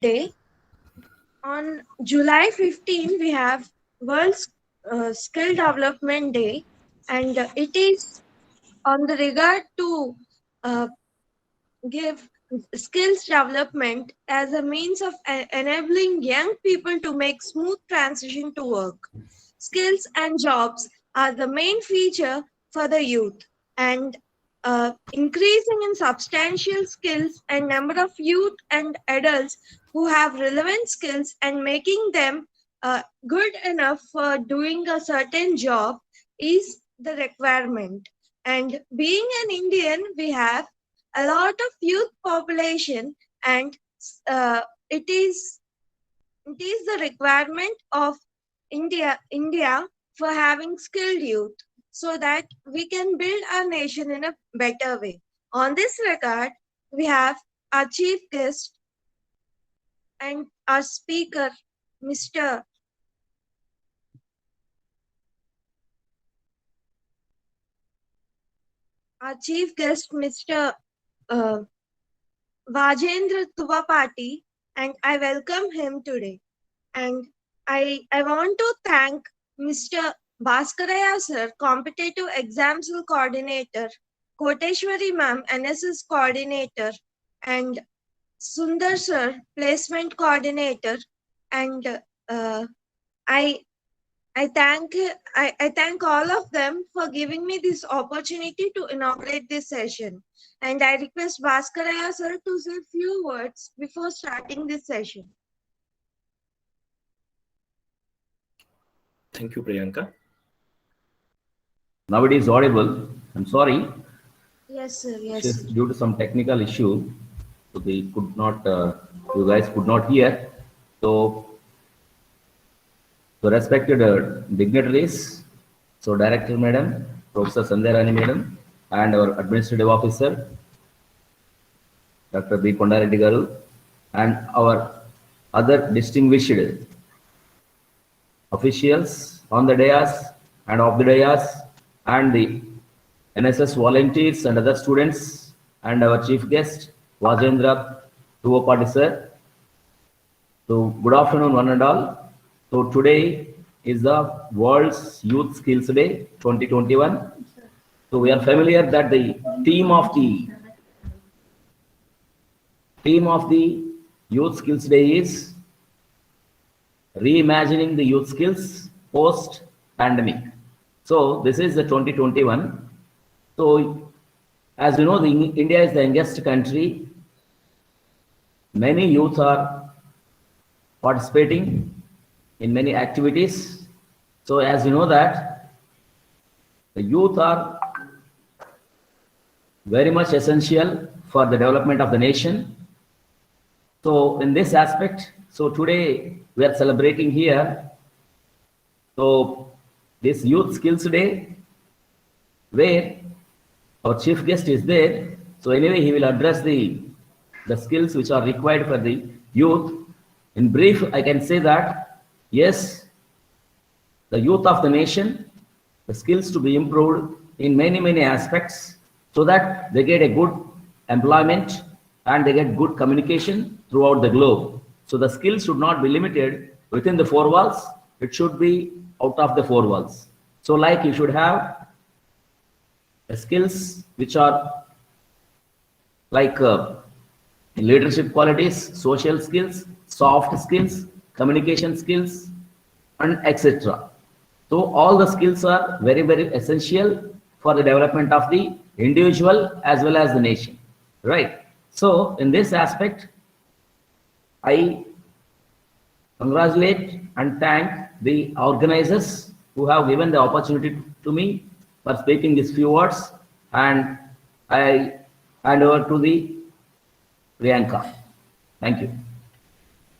Day. On July 15, we have World Skill Development Day, and it is on the regard to uh, give skills development as a means of enabling young people to make smooth transition to work. Skills and jobs are the main feature for the youth, and increasing in substantial skills and number of youth and adults who have relevant skills and making them good enough for doing a certain job is the requirement. And being an Indian, we have a lot of youth population, and uh, it is the requirement of India for having skilled youth so that we can build our nation in a better way. On this regard, we have our chief guest and our speaker, Mr. Our chief guest, Mr. Uh, Vajendra Tuvapati, and I welcome him today. And I want to thank Mr. Bhaskaraya sir, competitive exam cell coordinator, Koteshwari ma'am, NSS coordinator, and Sundar sir, placement coordinator, and I I thank all of them for giving me this opportunity to inaugurate this session. And I request Bhaskaraya sir to say a few words before starting this session. Thank you, Priyanka. Now it is audible. I'm sorry. Yes, sir. Yes. Just due to some technical issue, so they could not, you guys could not hear. So, the respected dignitaries, so Director Madam, Professor Sandhya Rani Madam, and our Administrative Officer, Dr. B. Kondareddy Garu, and our other distinguished officials on the dais and off the dais, and the NSS volunteers and other students, and our chief guest, Vajendra Tuvapati sir. So, good afternoon, one and all. So, today is the World's Youth Skills Day 2021. So, we are familiar that the theme of the Youth Skills Day is reimagining the youth skills post pandemic. So this is the 2021. So as you know, India is the youngest country. Many youth are participating in many activities. So as you know that the youth are very much essential for the development of the nation. So in this aspect, so today we are celebrating here. So this Youth Skills Day, where our chief guest is there. So anyway, he will address the skills which are required for the youth. In brief, I can say that yes, the youth of the nation, the skills to be improved in many aspects, so that they get a good employment and they get good communication throughout the globe. So the skills should not be limited within the four walls. It should be out of the four walls. So like you should have skills which are like leadership qualities, social skills, soft skills, communication skills, and etc. So all the skills are very essential for the development of the individual as well as the nation, right? So in this aspect, I congratulate and thank the organizers who have given the opportunity to me for speaking these few words, and I hand over to the Priyanka. Thank you.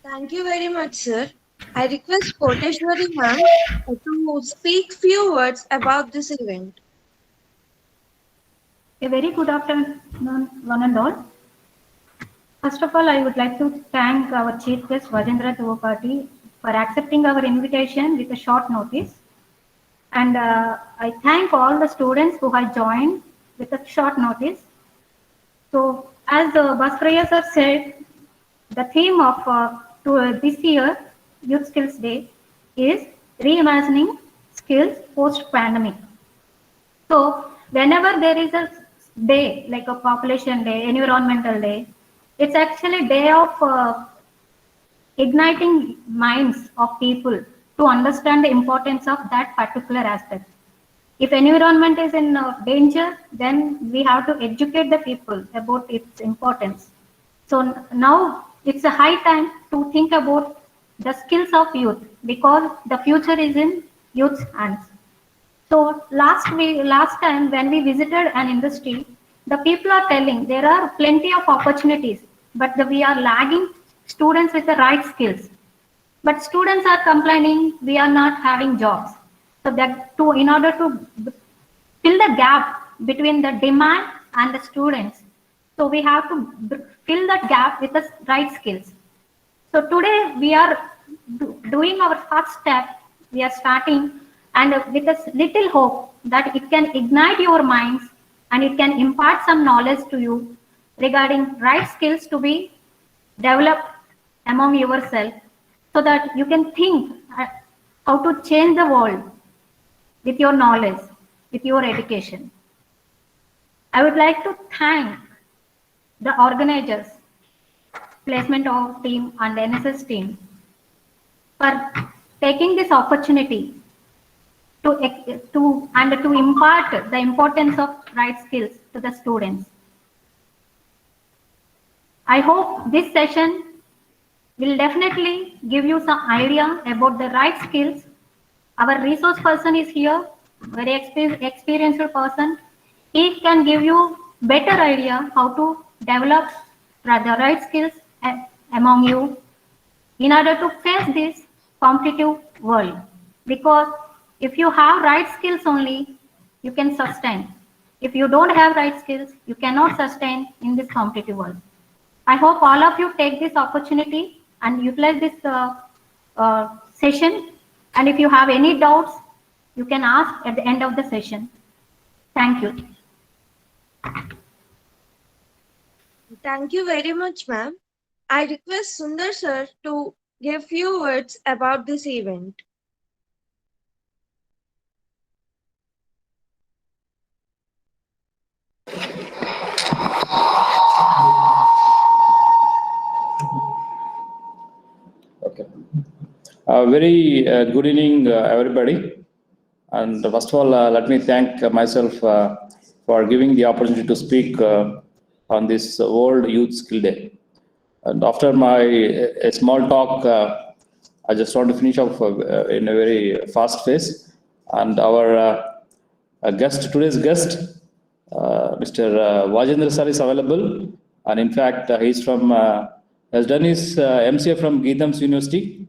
Thank you very much, sir. I request Koteshwari ma'am to speak few words about this event. A very good afternoon, one and all. First of all, I would like to thank our chief guest, Vajendra Tuvapati, for accepting our invitation with a short notice. And I thank all the students who have joined with a short notice. So, as Bhaskaraya sir said, The theme of this year Youth Skills Day is reimagining skills post-pandemic. So whenever there is a day like a population day, environmental day, it's actually a day of igniting minds of people to understand the importance of that particular aspect. If environment is in danger, then we have to educate the people about its importance. So now it's a high time to think about the skills of youth because the future is in youth's hands. So last time when we visited an industry, the people are telling there are plenty of opportunities, but we are lagging students with the right skills. But students are complaining we are not having jobs. So that in order to fill the gap between the demand and the students, so we have to fill that gap with the right skills. So today we are doing our first step. We are starting and with a little hope that it can ignite your minds and it can impart some knowledge to you regarding right skills to be developed among yourself so that you can think how to change the world with your knowledge, with your education. I would like to thank the organizers, placement of team and NSS team for taking this opportunity to impart the importance of right skills to the students. I hope this session will definitely give you some idea about the right skills. Our resource person is here, very experienced person. He can give you better idea how to develop the right skills among you in order to face this competitive world. Because if you have right skills only, you can sustain. If you don't have right skills, you cannot sustain in this competitive world. I hope all of you take this opportunity and utilize this session. And if you have any doubts, you can ask at the end of the session. Thank you. Thank you very much, ma'am. I request Sundar sir to give few words about this event. Okay. Very good evening, everybody. And first of all, let me thank myself for giving the opportunity to speak on this World Youth Skill Day. And after my a small talk, I just want to finish off in a very fast pace. And our today's guest, Mr. Vajendra sir is available. And in fact, he's from, has done his MCA from Geetham's University.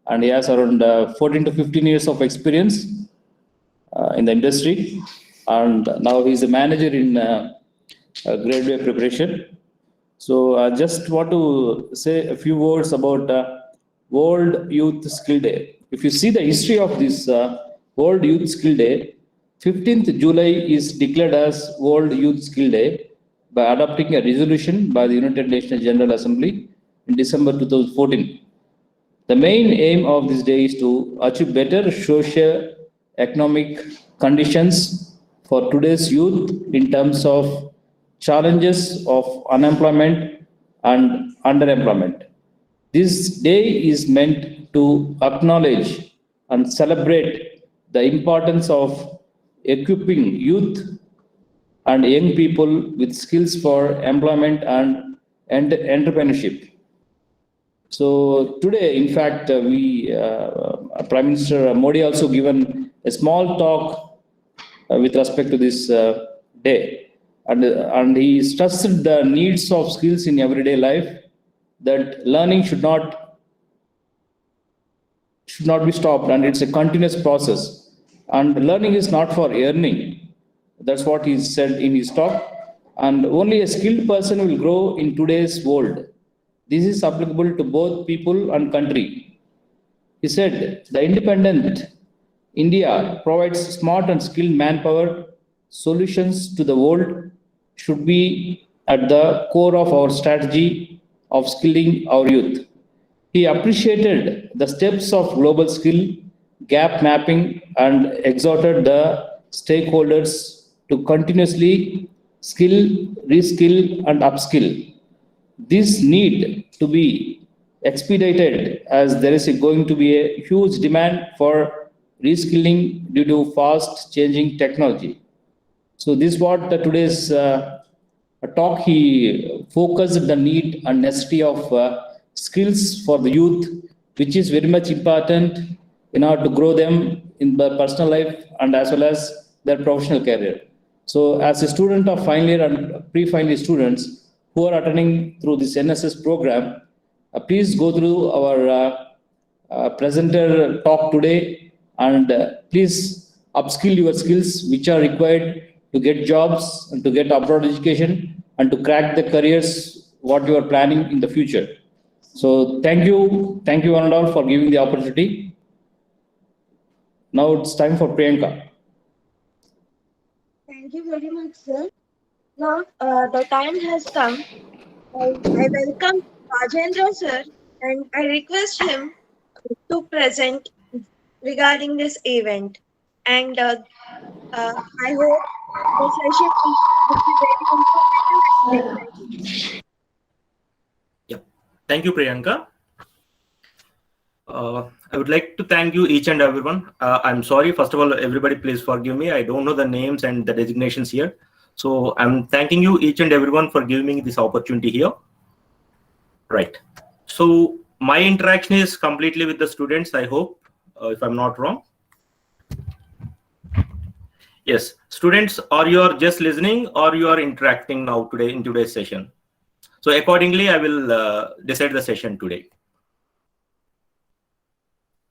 And he has around 14 to 15 years of experience in the industry. And now he's a manager in grade preparation. So I just want to say a few words about World Youth Skill Day. If you see the history of this World Youth Skill Day, 15th July is declared as World Youth Skill Day by adopting a resolution by the United Nations General Assembly in December 2014. The main aim of this day is to achieve better socio-economic conditions for today's youth in terms of challenges of unemployment and underemployment. This day is meant to acknowledge and celebrate the importance of equipping youth and young people with skills for employment and entrepreneurship. So today, in fact, Prime Minister Modi also given a small talk with respect to this day, and he stressed the needs of skills in everyday life. That learning should not be stopped, and it's a continuous process. And learning is not for earning. That's what he said in his talk. And only a skilled person will grow in today's world. This is applicable to both people and country. He said, the independent India provides smart and skilled manpower. Solutions to the world should be at the core of our strategy of skilling our youth. He appreciated the steps of global skill gap mapping and exhorted the stakeholders to continuously skill, reskill, and upskill. This need to be expedited as there is going to be a huge demand for reskilling due to fast changing technology. So this what today's talk he focused the need and necessity of skills for the youth, which is very much important in order to grow them in their personal life and as well as their professional career. So as a student of final year and pre-final year students who are attending through this NSS program, please go through our presenter talk today and please upskill your skills which are required to get jobs and to get abroad education and to crack the careers what you are planning in the future. So thank you one and all for giving the opportunity. Now it's time for Priyanka. Thank you very much, sir. Now, the time has come. I welcome Rajendra, sir, and I request him to present regarding this event. And I hope the session will be very informative and exciting. Yeah. Thank you, Priyanka. I would like to thank you each and everyone. I'm sorry, first of all, everybody, please forgive me. I don't know the names and the designations here. So I'm thanking you each and everyone for giving me this opportunity here. Right. So my interaction is completely with the students, I hope, if I'm not wrong. Yes, students, or you are just listening or you are interacting now today in today's session. So accordingly, I will decide the session today.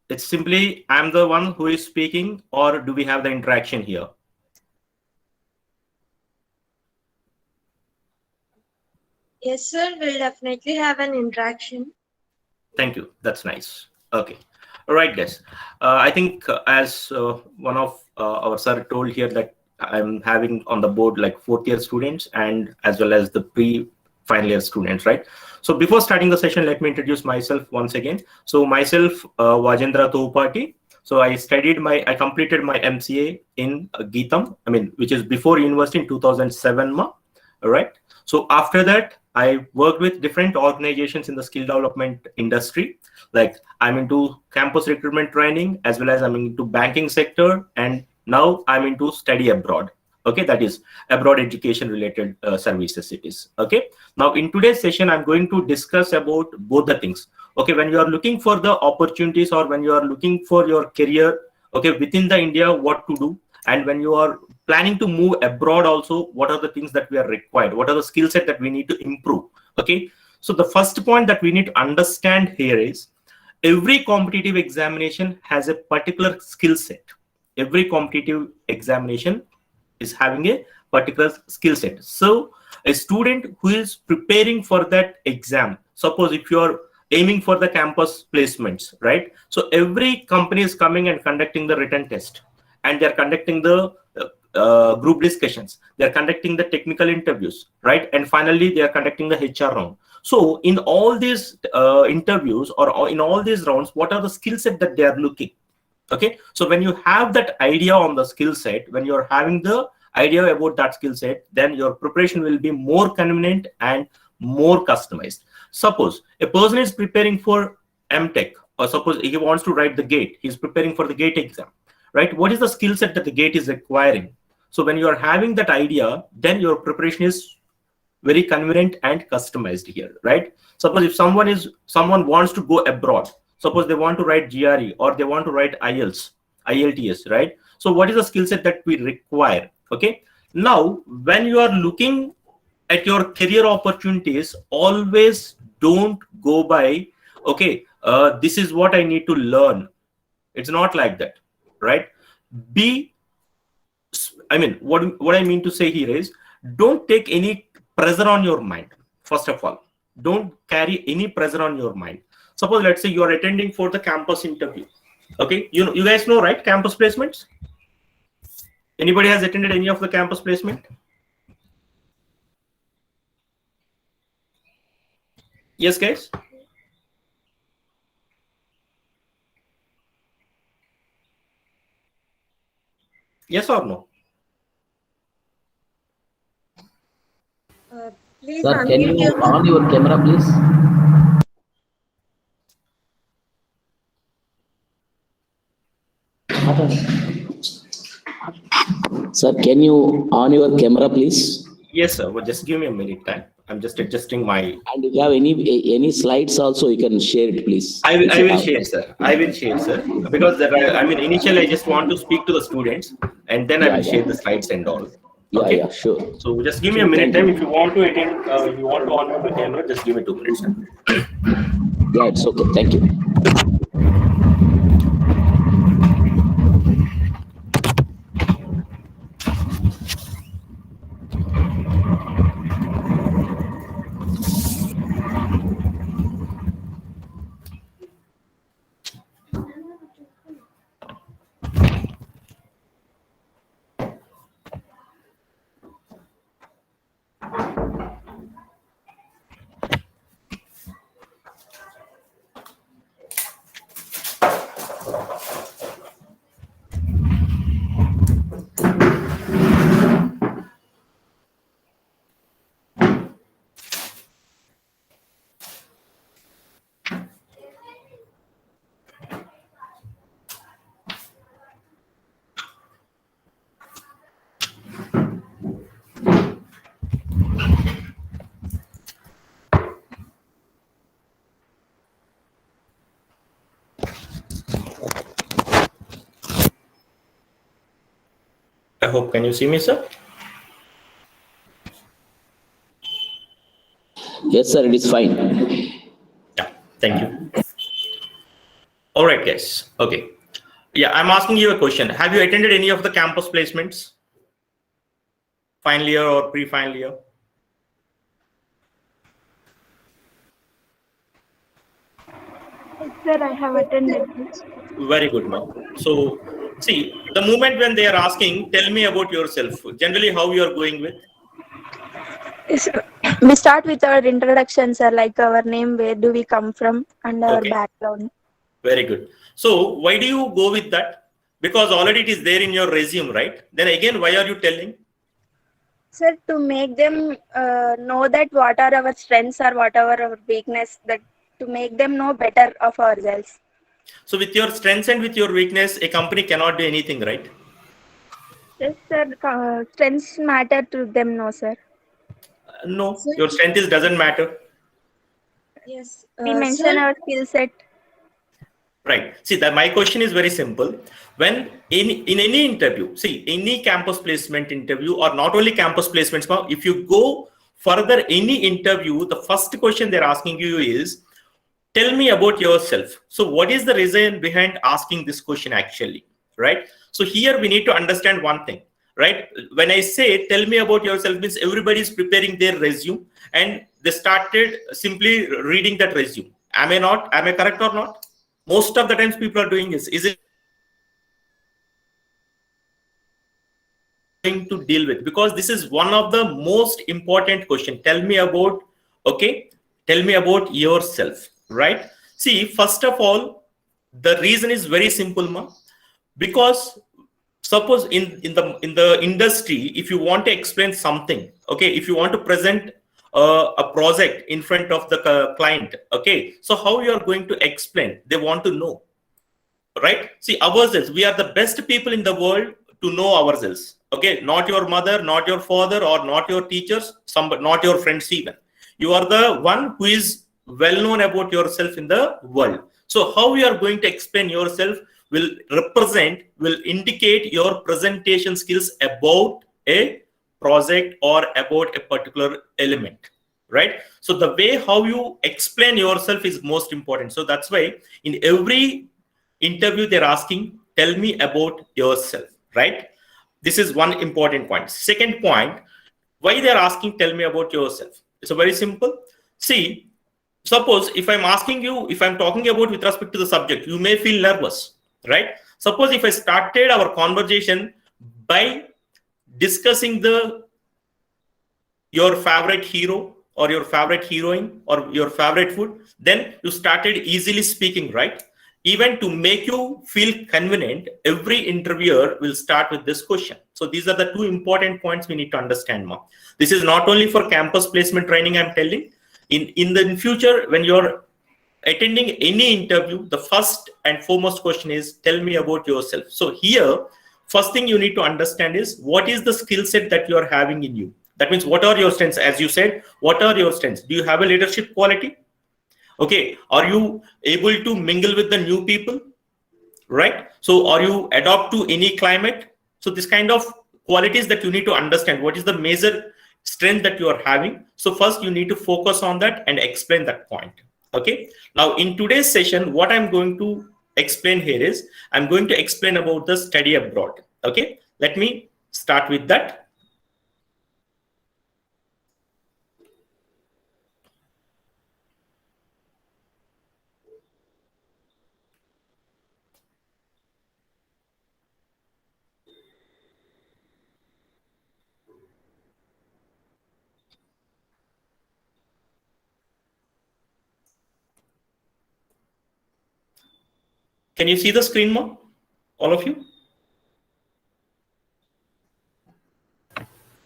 It's simply, I'm the one who is speaking, or do we have the interaction here? Yes, sir, we'll definitely have an interaction. Thank you. That's nice. Okay. All right, guys. I think as one of our sir told here that I'm having on the board like fourth year students and as well as the pre-final year students, right? So before starting the session, let me introduce myself once again. So myself, Vajendra Tohupati. So I completed my MCA in Geetam, which is before university in 2007. All right. So after that, I worked with different organizations in the skill development industry. Like I'm into campus recruitment training as well as I'm into banking sector, and now I'm into study abroad. Okay, that is abroad education related services it is. Okay, now in today's session, I'm going to discuss about both the things. Okay, when you are looking for the opportunities or when you are looking for your career, okay, within the India, what to do, and when you are planning to move abroad also, what are the things that we are required, what are the skill set that we need to improve. Okay, so the first point that we need to understand here is every competitive examination has a particular skill set. Every competitive examination is having a particular skill set. So a student who is preparing for that exam, suppose if you are aiming for the campus placements, right? So every company is coming and conducting the written test, and they're conducting the group discussions, they're conducting the technical interviews, right? And finally they are conducting the HR round. So in all these interviews or in all these rounds, what are the skill set that they are looking? Okay, so when you have that idea on the skill set, when you're having the idea about that skill set, then your preparation will be more convenient and more customized. Suppose a person is preparing for MTech, or suppose he wants to write the GATE, he's preparing for the GATE exam, right? What is the skill set that the GATE is requiring? So when you are having that idea, then your preparation is very convenient and customized here, right? Suppose if someone wants to go abroad, suppose they want to write GRE or they want to write IELTS, right? So what is the skill set that we require? Okay, now when you are looking at your career opportunities, always don't go by, okay, this is what I need to learn. It's not like that, right? What I mean to say here is, don't take any pressure on your mind. First of all, don't carry any pressure on your mind. Suppose, let's say you are attending for the campus interview. Okay, you guys know, right? Campus placements. Anybody has attended any of the campus placement? Yes, guys? Yes or no? Please Sir, can unmute you your on your camera, please? Sir, can you on your camera, please? Yes, sir. Well, just give me a minute time. I'm just adjusting my. And if you have any slides also, you can share it, please. I will share, sir. I will share, sir. Because I mean, initially I just want to speak to the students, and then I Yeah, will share yeah. the slides and all. Yeah, Okay. yeah, sure. So just give me a Sure, minute thank time. you. If you want to attend, if you want to on the camera, just give me 2 minutes. Sir. Yeah, it's okay. Thank you. I hope, can you see me, sir? Yes, sir, it is fine. Yeah, thank you. All right, guys. Okay. Yeah, I'm asking you a question. Have you attended any of the campus placements? Final year or pre-final year? Sir, I have attended this. Very good, ma'am. So, see, the moment when they are asking, tell me about yourself. Generally, how you are going with? Yes, sir. We start with our introduction, sir, like our name, where do we come from, and our Okay, background. very good. So, why do you go with that? Because already it is there in your resume, right? Then again, why are you telling? Sir, to make them know that what are our strengths or what are our weakness, that to make them know better of ourselves. So, with your strengths and with your weakness, a company cannot do anything, right? Yes, sir. Strengths matter to them, no, sir. No, sir. your strength is doesn't matter. Yes, We sir. mention our skill set. Right. See, that my question is very simple. When in any interview, see, any campus placement interview, or not only campus placements, now if you go further any interview, the first question they're asking you is, tell me about yourself. So what is the reason behind asking this question actually, right? So here we need to understand one thing, right? When I say tell me about yourself, means everybody is preparing their resume and they started simply reading that resume. Am I correct or not? Most of the times people are doing this. Is it going to deal with? Because this is one of the most important question. Tell me about, okay, tell me about yourself, right? See, first of all, the reason is very simple, ma. Because suppose in the industry, if you want to explain something, okay, if you want to present a project in front of the client, okay, so how you are going to explain? They want to know, right? See, ourselves, we are the best people in the world to know ourselves, okay? Not your mother, not your father, or not your teachers, not your friends even. You are the one who is well known about yourself in the world. So how you are going to explain yourself will indicate your presentation skills about a project or about a particular element, right? So the way how you explain yourself is most important. So that's why in every interview they're asking, tell me about yourself, right? This is one important point. Second point, why they're asking tell me about yourself, it's a very simple. See, suppose if I'm asking you, if I'm talking about with respect to the subject, you may feel nervous, right? Suppose if I started our conversation by discussing the your favorite hero or your favorite heroine or your favorite food, then you started easily speaking, right? Even to make you feel convenient, every interviewer will start with this question. So these are the two important points we need to understand more. This is not only for campus placement training, I'm telling. In the future, when you're attending any interview, the first and foremost question is, tell me about yourself. So here, first thing you need to understand is, what is the skill set that you are having in you? That means, what are your strengths? As you said, what are your strengths? Do you have a leadership quality? Okay, are you able to mingle with the new people, right? So are you adapt to any climate? So this kind of qualities that you need to understand, what is the major strength that you are having. So first you need to focus on that and explain that point. Okay, now in today's session, what I'm going to explain here is, I'm going to explain about the study abroad. Okay, let me start with that. Can you see the screen more, all of you?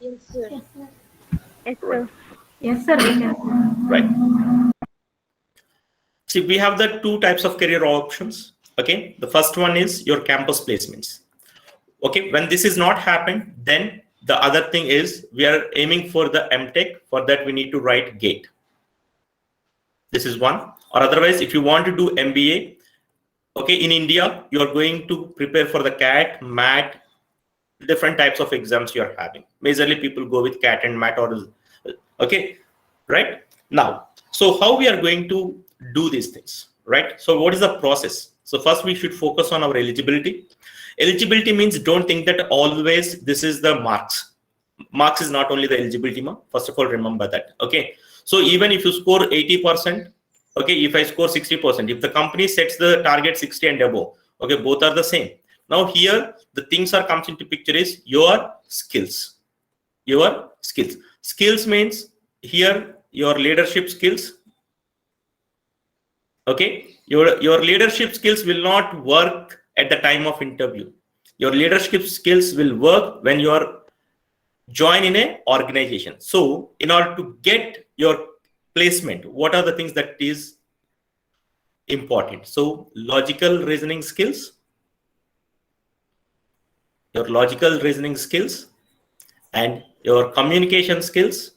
Yes, sir. Yes, sir. Yes, sir. We can. Right. See, we have the two types of career options. Okay, the first one is your campus placements. Okay, when this is not happened, then the other thing is, we are aiming for the MTech. For that, we need to write GATE. This is one. Or otherwise, if you want to do MBA, okay, in India, you are going to prepare for the CAT, MAT, different types of exams you are having. Majorly, people go with CAT and MAT, or okay, right? Now, so how we are going to do these things, right? So what is the process? So first, we should focus on our eligibility. Eligibility means, don't think that always this is the marks. Marks is not only the eligibility. First of all, remember that. Okay, so even if you score 80%, okay, if I score 60%, if the company sets the target 60 and above, okay, both are the same. Now here, the things are comes into picture is your skills. Your skills. Skills means here your leadership skills. Okay, your leadership skills will not work at the time of interview. Your leadership skills will work when you are join in a organization. So in order to get your placement, what are the things that is important? So logical reasoning skills, your logical reasoning skills, and your communication skills,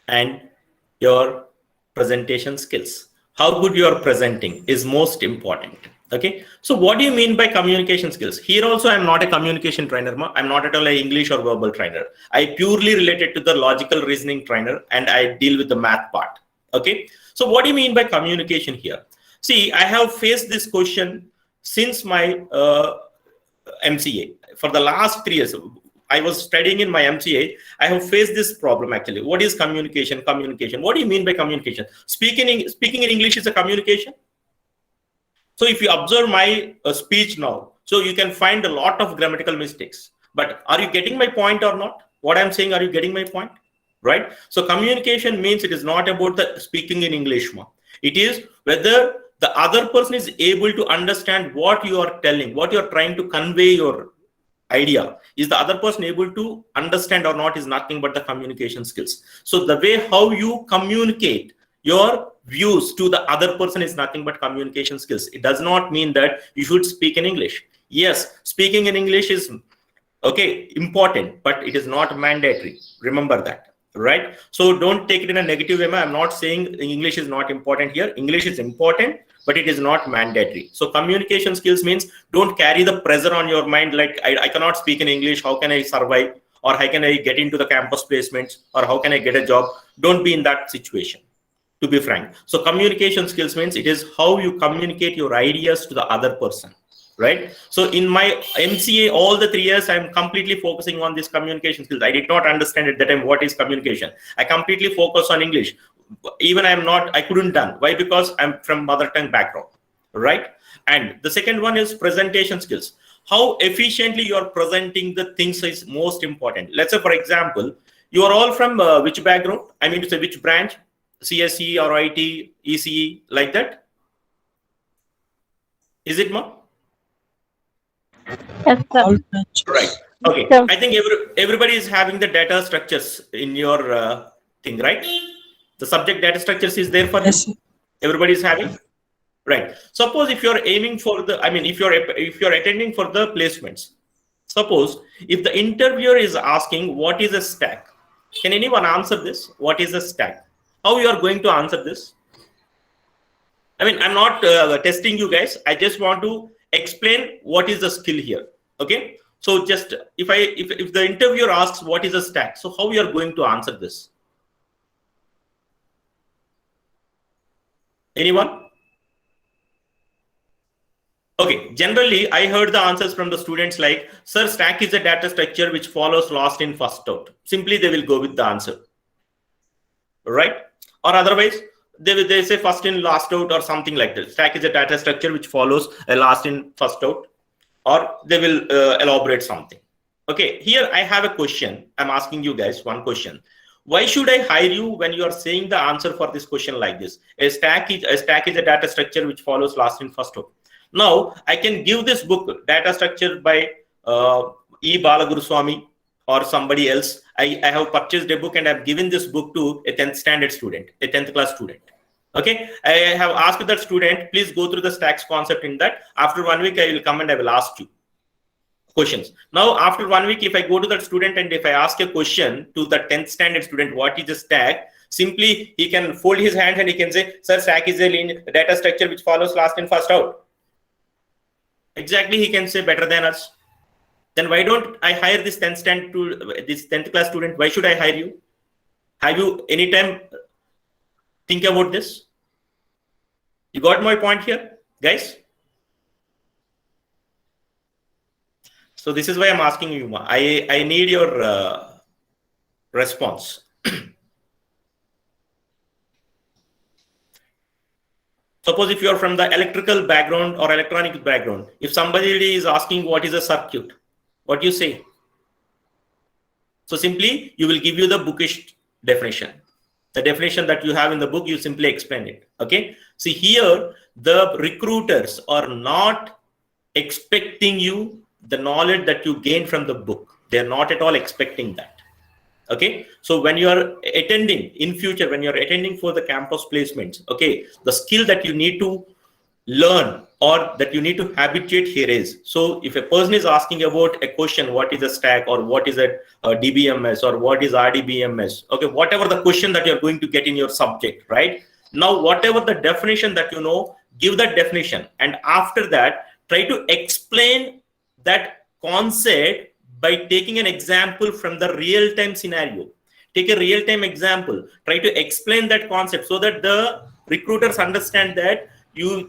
and your presentation skills. How good you are presenting is most important. Okay, so what do you mean by communication skills? Here also, I'm not a communication trainer. I'm not at all an English or verbal trainer. I purely related to the logical reasoning trainer, and I deal with the math part. Okay, so what do you mean by communication here? See, I have faced this question since my MCA. For the last 3 years, I was studying in my MCA. I have faced this problem actually. What is communication? Communication. What do you mean by communication? Speaking in English is a communication. So if you observe my speech now, so you can find a lot of grammatical mistakes. But are you getting my point or not? What I'm saying, are you getting my point? Right? So communication means it is not about the speaking in English. It is whether the other person is able to understand what you are telling, what you are trying to convey your idea. Is the other person able to understand or not is nothing but the communication skills. So the way how you communicate your views to the other person is nothing but communication skills. It does not mean that you should speak in English. Yes, speaking in English is okay, important, but it is not mandatory. Remember that, right? So don't take it in a negative way. I'm not saying English is not important here. English is important, but it is not mandatory. So communication skills means, don't carry the pressure on your mind like I cannot speak in English. How can I survive? Or how can I get into the campus placements? Or how can I get a job? Don't be in that situation, to be frank. So communication skills means it is how you communicate your ideas to the other person, right? So in my MCA, all the 3 years, I'm completely focusing on this communication skills. I did not understand at that time what is communication. I completely focus on English. Even I couldn't done. Why? Because I'm from mother tongue background, right? And the second one is presentation skills. how efficiently you are presenting the things is most important. Let's say, for example, you are all from which background? I mean to say which branch? CSE or IT, ECE, like that? Is it, Ma? Yes, sir. All branches. Right. Okay. Sir. I think everybody is having the data structures in your thing, right? The subject data structures is there for Yes, you. sir. Everybody is having. Right. Suppose if you're aiming for the, I mean, if you're attending for the placements, suppose if the interviewer is asking what is a stack, can anyone answer this? What is a stack? How you are going to answer this? I mean, I'm not testing you guys. I just want to explain what is the skill here. Okay. So just if the interviewer asks what is a stack, so how you are going to answer this? Anyone? Okay, generally, I heard the answers from the students like, sir, stack is a data structure which follows last in, first out. Simply, they will go with the answer, right? Or otherwise, they say first in, last out, or something like that. Stack is a data structure which follows a last in, first out, or they will elaborate something. Okay, here I have a question. I'm asking you guys one question. Why should I hire you when you are saying the answer for this question like this? A stack is a data structure which follows last in, first out. Now, I can give this book, Data Structure by E. Balaguruswamy or somebody else. I have purchased a book and I've given this book to a 10th standard student, a 10th class student. Okay, I have asked that student, please go through the stacks concept in that. After 1 week, I will come and I will ask you questions. Now, after 1 week, if I go to that student and if I ask a question to the 10th standard student, what is a stack? Simply, he can fold his hand and he can say, sir, stack is a linear data structure which follows last in, first out. Exactly, he can say better than us. Then why don't I hire this 10th class student? Why should I hire you? Have you any time think about this? You got my point here, guys? So this is why I'm asking you. I need your response. Suppose if you are from the electrical background or electronic background, if somebody is asking what is a circuit, what you say? So simply you will give you the bookish definition. The definition that you have in the book, you simply explain it. Okay. See here, the recruiters are not expecting you the knowledge that you gain from the book. They're not at all expecting that. Okay, so when you are attending in future, when you're attending for the campus placements, okay, the skill that you need to learn or that you need to habituate here is, so if a person is asking about a question, what is a stack or what is a DBMS or what is RDBMS, okay, whatever the question that you're going to get in your subject, right? Now, whatever the definition that you know, give that definition. And after that, try to explain that concept by taking an example from the real-time scenario. Take a real-time example, try to explain that concept so that the recruiters understand that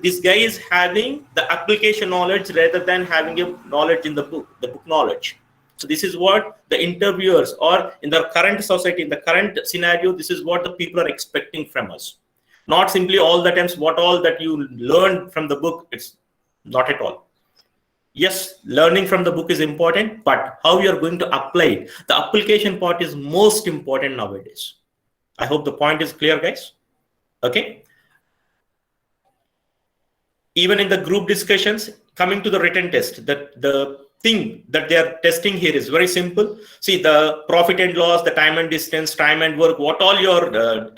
this guy is having the application knowledge rather than having a knowledge in the book knowledge. So this is what the interviewers or in the current society, in the current scenario, this is what the people are expecting from us. Not simply all the times what all that you learned from the book, it's not at all. Yes, learning from the book is important, but how you are going to apply it, the application part is most important nowadays. I hope the point is clear, guys. Okay. Even in the group discussions, coming to the written test, that the thing that they are testing here is very simple. See, the profit and loss, the time and distance, time and work, what all you're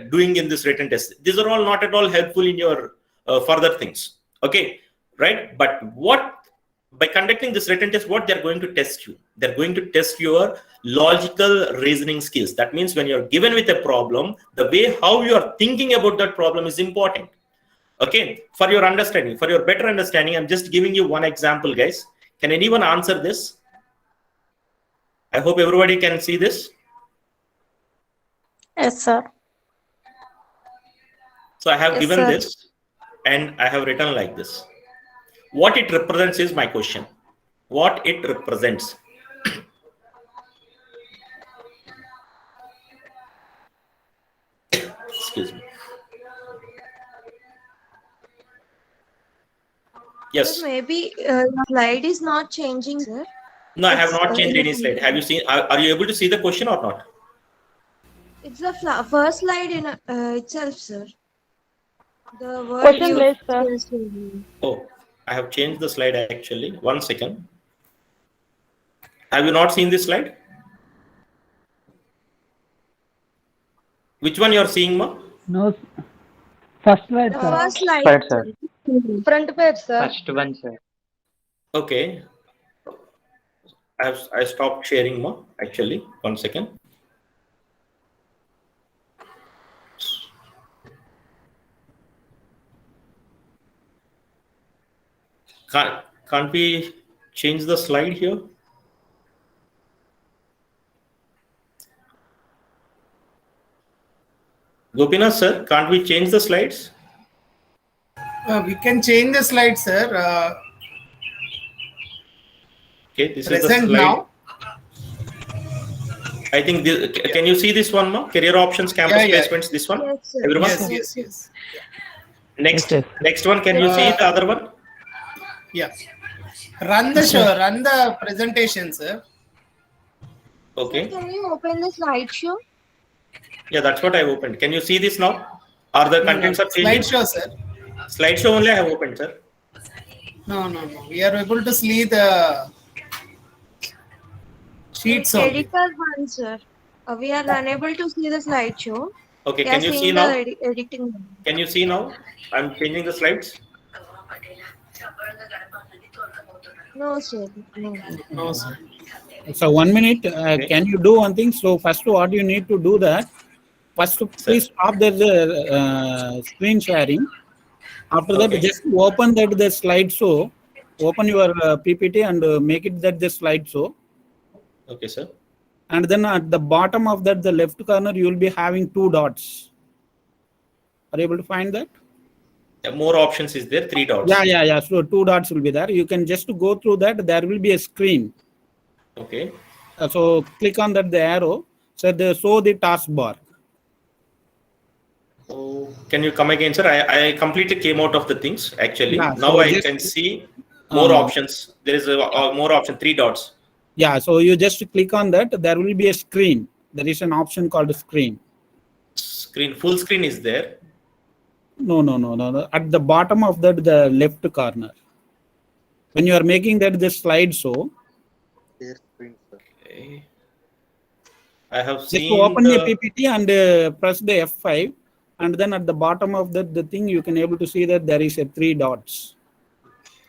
doing in this written test, these are all not at all helpful in your further things. Okay, right? But by conducting this written test, what they're going to test you? They're going to test your logical reasoning skills. That means when you're given with a problem, the way how you are thinking about that problem is important. Okay, for your understanding, for your better understanding, I'm just giving you one example, guys. Can anyone answer this? I hope everybody can see this. Yes, sir. So I have Yes, given sir. this and I have written like this. What it represents is my question. What it represents. Excuse me. Yes. Sir, maybe the slide is not changing, sir. No, I have It's not changed in the any slide. Have you seen? Are you able to see the question or not? it's the first slide in itself, sir. The word Question you list, sir. Oh, I have changed the slide actually. 1 second. Have you not seen this slide? Which one you are seeing, ma? No, first slide, the sir. first slide, Right, sir. sir. Front page, sir. First one, sir. Okay. I stopped sharing, ma. Actually, 1 second. Can't we change the slide here? Gopinath sir, can't we change the slides? We can change the slide, sir. Okay, this is the Present slide. now. I think this, can you see this one, ma? Career options, campus Yeah. placements. This one, Yes, sir. everyone. Yes. Next, Yes. next one. Can you see the other one? Yeah. Run the show. Run the presentation, sir. Okay. Sir, can you open the slideshow? Yeah, that's what I opened. Can you see this now? Are the contents are changing? Slideshow, sir. Slideshow only I have opened, sir. No. We are able to see the sheets only. Editor one, sir. We are unable to see the slideshow. Okay, We can are you see seeing now? the editing. Can you see now? I'm changing the slides. No, sir. No. No, sir. So 1 minute, Okay. can you do one thing? So first what you need to do that, first please stop the screen sharing. After that, Okay. just open the slideshow, open your PPT and make it the slideshow. Okay, sir. And then at the bottom of the left corner, you will be having 2 dots. Are you able to find that? Yeah, more options is there, 3 dots. Yeah. So 2 dots will be there. You can just go through that. There will be a screen. Okay. So click on that the arrow. So show the taskbar. So can you come again, sir? I completely came out of the things actually. Yeah, Now so I just, can see more options. There is a more option, 3 dots. Yeah, so you just click on that. There will be a screen. There is an option called screen. Screen, full screen is there. No. At the bottom of that, the left corner. When you are making that the slideshow, Okay. I have just seen open the the, PPT and press the F5, and then at the bottom of the thing, you can able to see that there is a 3 dots.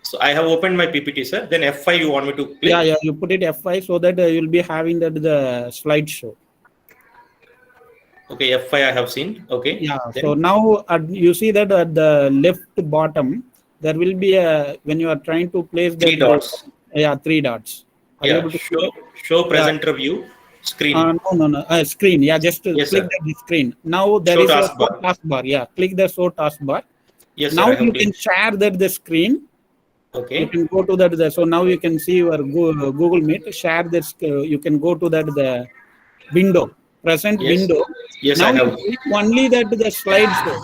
so I have opened my PPT, sir. Then F5 you want me to click? Yeah, you put it F5 so that you'll be having that the slideshow. Okay, F5 I have seen. Okay. Yeah, Then, so now you see that at the left bottom, there will be a, when you are trying to place 3 dots. 3 dots. Are you Yeah, able to show presenter view screen. No. Screen. Yeah, just Yes, click sir. the screen. Now there Show is a taskbar. taskbar. Yeah, click the show taskbar. Yes, sir. Now I have you can clicked. share that the screen. You Okay. can go to that. So now you can see your Google Meet. Share this. You can go to that the window, present Yes. window. Yes, Now I you have. click only that the slideshow.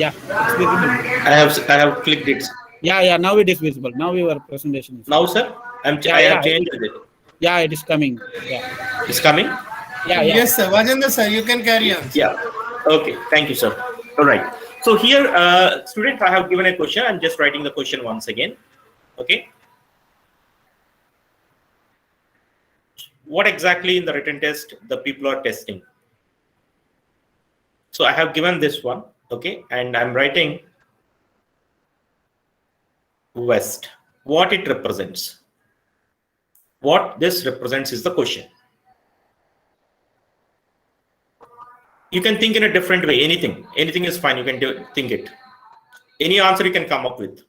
Yeah, it's visible. I have clicked it. Yeah. Now it is visible. Now your presentation is. Now, sir, I have changed it. Yeah, it is coming. Yeah. It's coming. Yeah. Yes, sir. Vajendra, sir, you can carry on. Yeah. Okay. Thank you, sir. All right. So here, students, I have given a question. I'm just writing the question once again. Okay. What exactly in the written test the people are testing? So I have given this one. Okay. And I'm writing West. What it represents. What this represents is the question. You can think in a different way. Anything is fine. You can think it. Any answer you can come up with.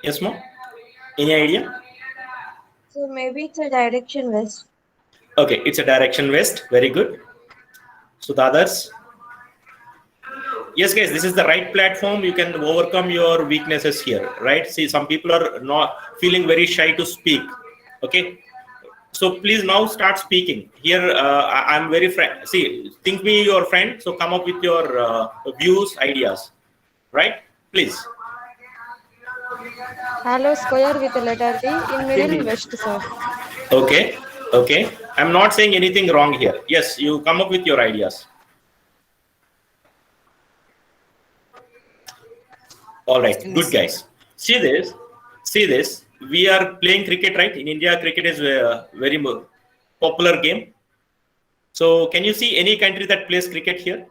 Yes, ma'am. Any idea? So maybe it's a direction west. Okay, it's a direction west. Very good. So the others? Yes, guys, this is the right platform. You can overcome your weaknesses here, right? See, some people are not feeling very shy to speak. Okay, so please now start speaking. Here, I'm very friend. See, think me your friend. So come up with your views, ideas, right? Please. Hello, square with a letter D in middle west, sir. Okay, okay. I'm not saying anything wrong here. Yes, you come up with your ideas. All right, good guys. See this. See this. We are playing cricket, right? In India, cricket is a very popular game. So, can you see any country that plays cricket here?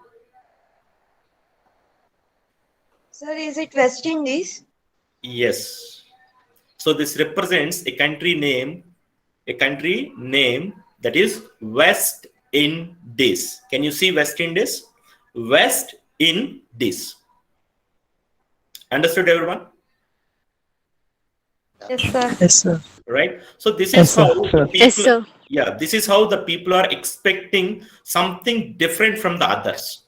Sir, is it West Indies? Yes. So this represents a country name that is West Indies. Can you see West Indies? West Indies. Understood, everyone? Yes, sir. Yes, sir. Right. So this Yes, is sir. how Sure. people, Yes, sir. yeah, this is how the people are expecting something different from the others.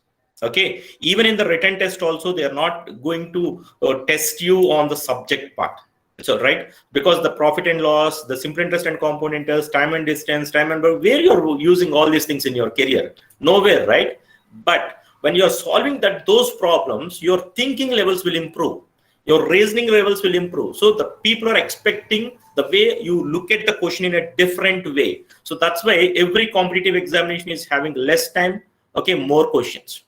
Okay, even in the written test also, they are not going to test you on the subject part. So right, because the profit and loss, the simple interest and compound interest, time and distance, time and where you're using all these things in your career, nowhere, right? But when you're solving those problems, your thinking levels will improve, your reasoning levels will improve. So the people are expecting the way you look at the question in a different way. So that's why every competitive examination is having less time, okay, more questions.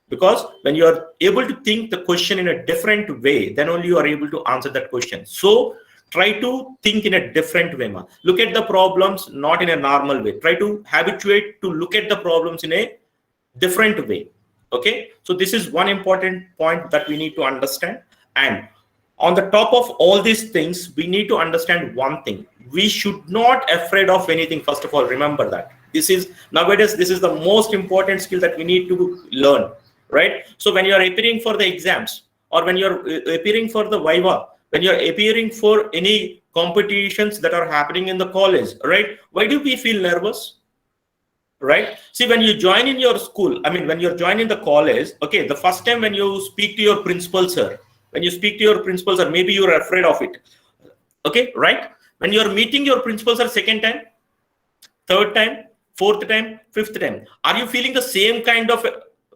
Because when you are able to think the question in a different way, then only you are able to answer that question. So try to think in a different way. Look at the problems not in a normal way. Try to habituate to look at the problems in a different way. Okay, so this is one important point that we need to understand. And on the top of all these things, we need to understand one thing. We should not afraid of anything. First of all, remember that this is nowadays, this is the most important skill that we need to learn. Right? So when you are appearing for the exams, or when you're appearing for the Viva, when you're appearing for any competitions that are happening in the college, right? Why do we feel nervous? Right? See, when you join in your school, I mean, when you're joining the college, okay, the first time when you speak to your principal, sir, when you speak to your principal, sir, maybe you're afraid of it. Okay, right? When you're meeting your principal, sir, second time, third time, fourth time, fifth time, are you feeling the same kind of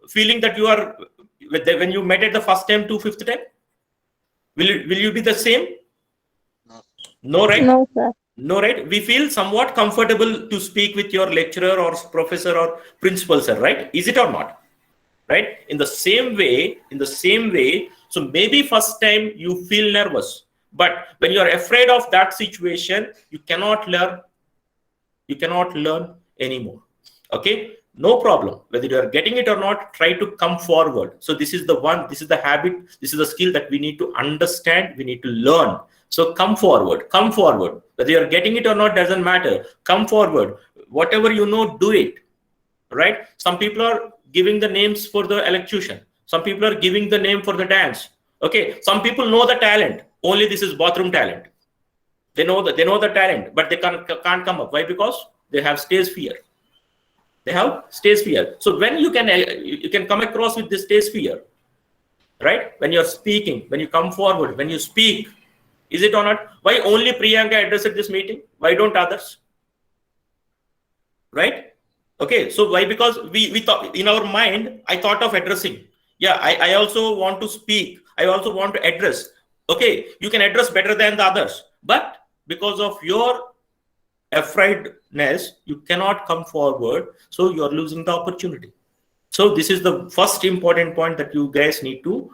feeling that you are when you met at the first time to fifth time? Will you be the same? No, right? No, sir. No, right? We feel somewhat comfortable to speak with your lecturer or professor or principal, sir, right? Is it or not? Right? In the same way, so maybe first time you feel nervous, but when you are afraid of that situation, you cannot learn anymore. Okay, no problem. Whether you are getting it or not, try to come forward. So this is the habit, this is the skill that we need to understand, we need to learn. So come forward. Whether you are getting it or not doesn't matter. Come forward. Whatever you know, do it. Right? Some people are giving the names for the electrocution. Some people are giving the name for the dance. Okay, some people know the talent. Only this is bathroom talent. They know the talent, but they can't come up. Why? Because they have stage fear. So when you can come across with this stage fear, right? When you're speaking, when you come forward, when you speak, is it or not? Why only Priyanka addressed this meeting? Why don't others? Right? Okay, so why? Because we thought in our mind, I thought of addressing. Yeah, I also want to speak. I also want to address. Okay, you can address better than the others, but because of your afraidness, you cannot come forward, so you are losing the opportunity. So this is the first important point that you guys need to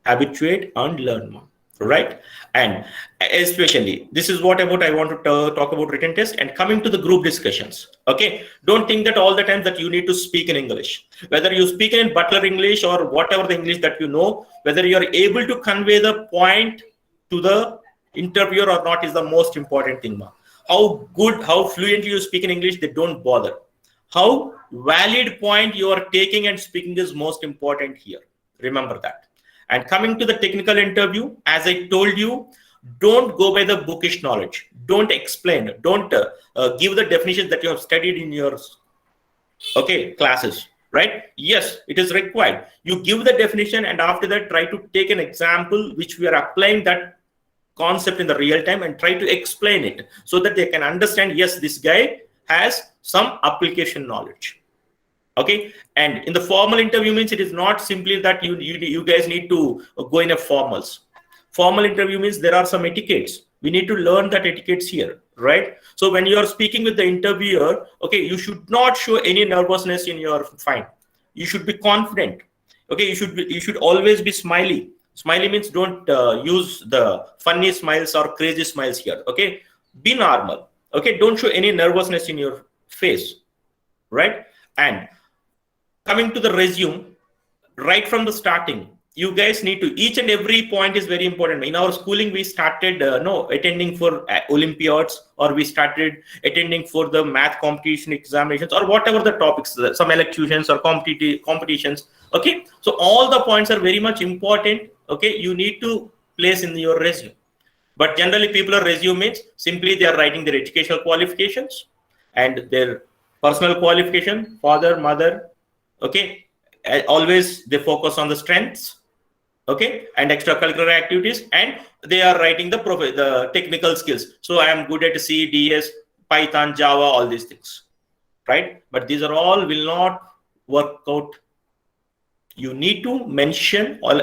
habituate and learn more, right? And especially this is what about I want to talk about written test and coming to the group discussions. Okay, don't think that all the time that you need to speak in English, whether you speak in Butler English or whatever the English that you know, whether you are able to convey the point to the interviewer or not is the most important thing. How fluently you speak in English, they don't bother. How valid point you are taking and speaking is most important here. Remember that. And coming to the technical interview, as I told you, don't go by the bookish knowledge. Don't explain. Don't give the definitions that you have studied in your classes. right? Yes, it is required. You give the definition, and after that try to take an example which we are applying that concept in the real time, and try to explain it so that they can understand, yes, this guy has some application knowledge. Okay. And in the formal interview means it is not simply that you guys need to go in a formals. Formal interview means there are some etiquettes. We need to learn that etiquettes here, right? So when you are speaking with the interviewer, okay, you should not show any nervousness in your fine. You should be confident. Okay, you should always be smiley. Smiley means don't use the funny smiles or crazy smiles here. Okay, be normal. Okay, don't show any nervousness in your face, right? And coming to the resume, right from the starting, you guys need to, each and every point is very important. In our schooling, we started attending for Olympiads, or we started attending for the math competition examinations, or whatever the topics, some elections or competitions. Okay, so all the points are very much important. Okay, you need to place in your resume. But generally, people are resume means simply they are writing their educational qualifications and their personal qualification, father, mother. Okay, always they focus on the strengths, okay, and extracurricular activities, and they are writing the technical skills. So I am good at C, DS, Python, Java, all these things, right? But these are all will not work out. You need to mention all,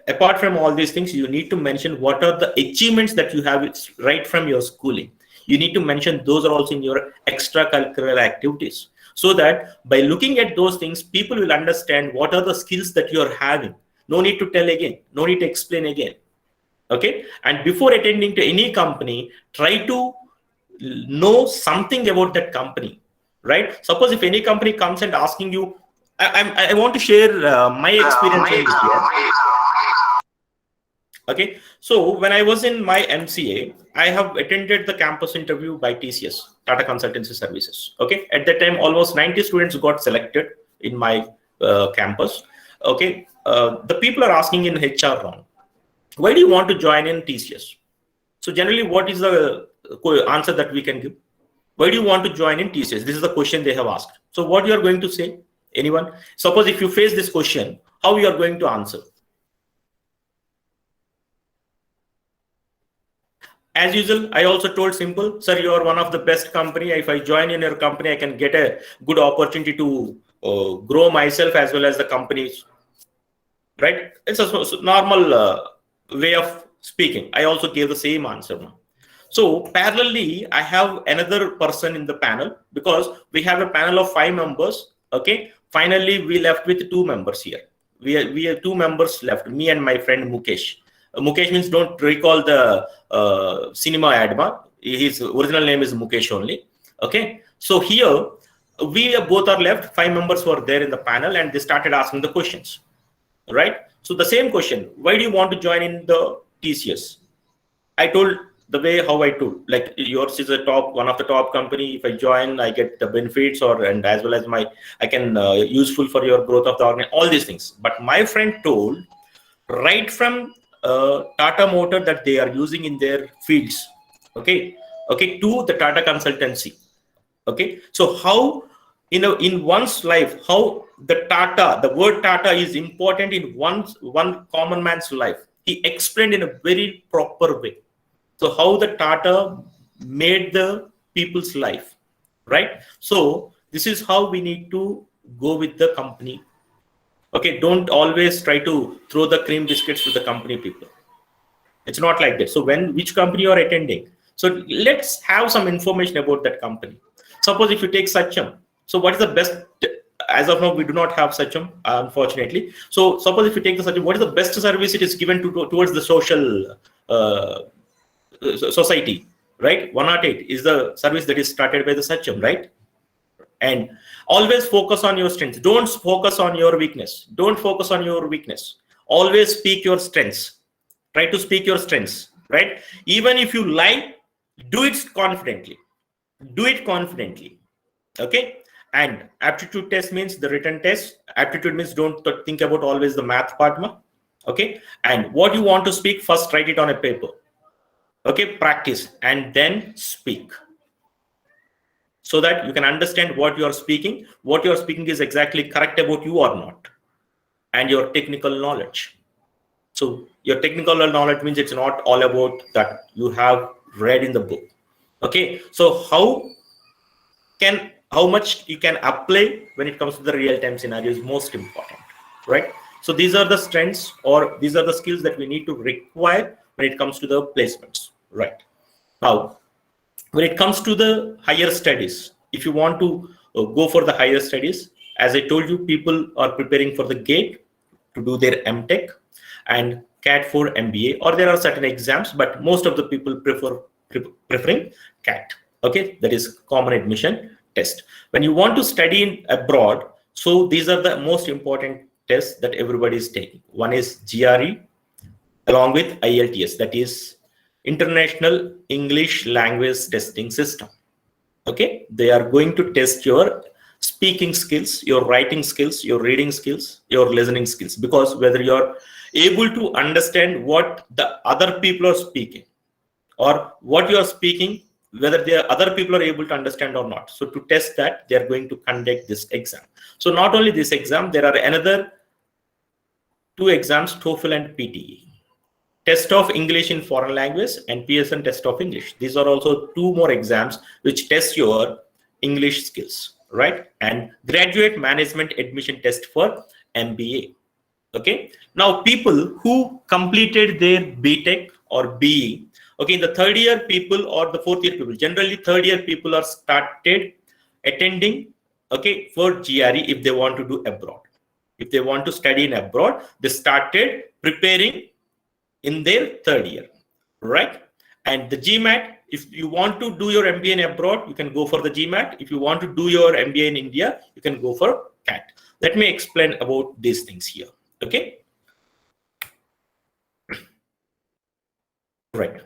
apart from all these things, you need to mention what are the achievements that you have right from your schooling. You need to mention those are also in your extracurricular activities, so that by looking at those things, people will understand what are the skills that you are having. No need to tell again, no need to explain again. Okay, and before attending to any company, try to know something about that company, right? Suppose if any company comes and asking you, I want to share my experience here. Okay, so when I was in my MCA, I have attended the campus interview by TCS, Tata Consultancy Services. Okay, at that time, almost 90 students got selected in my campus. Okay, the people are asking in HR round, why do you want to join in TCS? So generally, what is the answer that we can give? Why do you want to join in TCS? This is the question they have asked. So what you are going to say? Anyone? Suppose if you face this question, how you are going to answer? As usual, I also told simple, sir, you are one of the best company. If I join in your company, I can get a good opportunity to grow myself as well as the companies, right? It's a normal way of speaking. I also gave the same answer now. So parallelly, I have another person in the panel, because we have a panel of 5 members. Okay, finally we left with 2 members here. We have 2 members left, me and my friend Mukesh. Mukesh means don't recall the cinema adma. His original name is Mukesh only. Okay, so here we both are left. 5 members were there in the panel, and they started asking the questions, right? So the same question, why do you want to join in the TCS? I told the way how I told, like yours is a one of the top company. If I join, I get the benefits, and as well as I can useful for your growth of the organization, all these things. But my friend told, right from Tata Motor that they are using in their fields, okay, to the Tata consultancy. Okay, so how in one's life, how the word Tata is important in one common man's life. He explained in a very proper way. So how the Tata made the people's life, right? So this is how we need to go with the company. Okay, don't always try to throw the cream biscuits to the company people. It's not like that. So which company you are attending? So let's have some information about that company. Suppose if you take Sachem, so what is the best? As of now, we do not have Sachem, unfortunately. So suppose if you take the Sachem, what is the best service it is given towards the social society, right? 108 is the service that is started by the Sachem, right? And always focus on your strengths. Don't focus on your weakness. Don't focus on your weakness. Always speak your strengths. Try to speak your strengths, right? Even if you lie, do it confidently. Do it confidently. Okay. And aptitude test means the written test. Aptitude means don't think about always the math part. Okay. And what you want to speak, first write it on a paper. Okay. Practice and then speak. so that you can understand what you are speaking is exactly correct about you or not, and your technical knowledge. So your technical knowledge means it's not all about that you have read in the book. Okay, so how much you can apply when it comes to the real-time scenario is most important, right? So these are the strengths, or these are the skills that we need to require when it comes to the placements, right? Now, when it comes to the higher studies, if you want to go for the higher studies, as I told you, people are preparing for the GATE to do their MTech and CAT for MBA, or there are certain exams, but most of the people preferring CAT. Okay, that is common admission test. When you want to study in abroad, so these are the most important tests that everybody is taking. One is GRE along with IELTS, that is International English Language Testing System. Okay, they are going to test your speaking skills, your writing skills, your reading skills, your listening skills, because whether you're able to understand what the other people are speaking, or what you are speaking, whether the other people are able to understand or not. So to test that, they are going to conduct this exam. So not only this exam, there are another 2 exams, TOEFL and PTE. Test of English in foreign language and PSN test of English. These are also 2 more exams which test your English skills, right? And graduate management admission test for MBA. Okay, now people who completed their BTech or BE, okay, in the 3rd year people or the 4th year people, generally 3rd year people are started attending, okay, for GRE if they want to do abroad. If they want to study in abroad, they started preparing in their 3rd year, right? And the GMAT, if you want to do your MBA in abroad, you can go for the GMAT. If you want to do your MBA in India, you can go for CAT. Let me explain about these things here. Okay, right.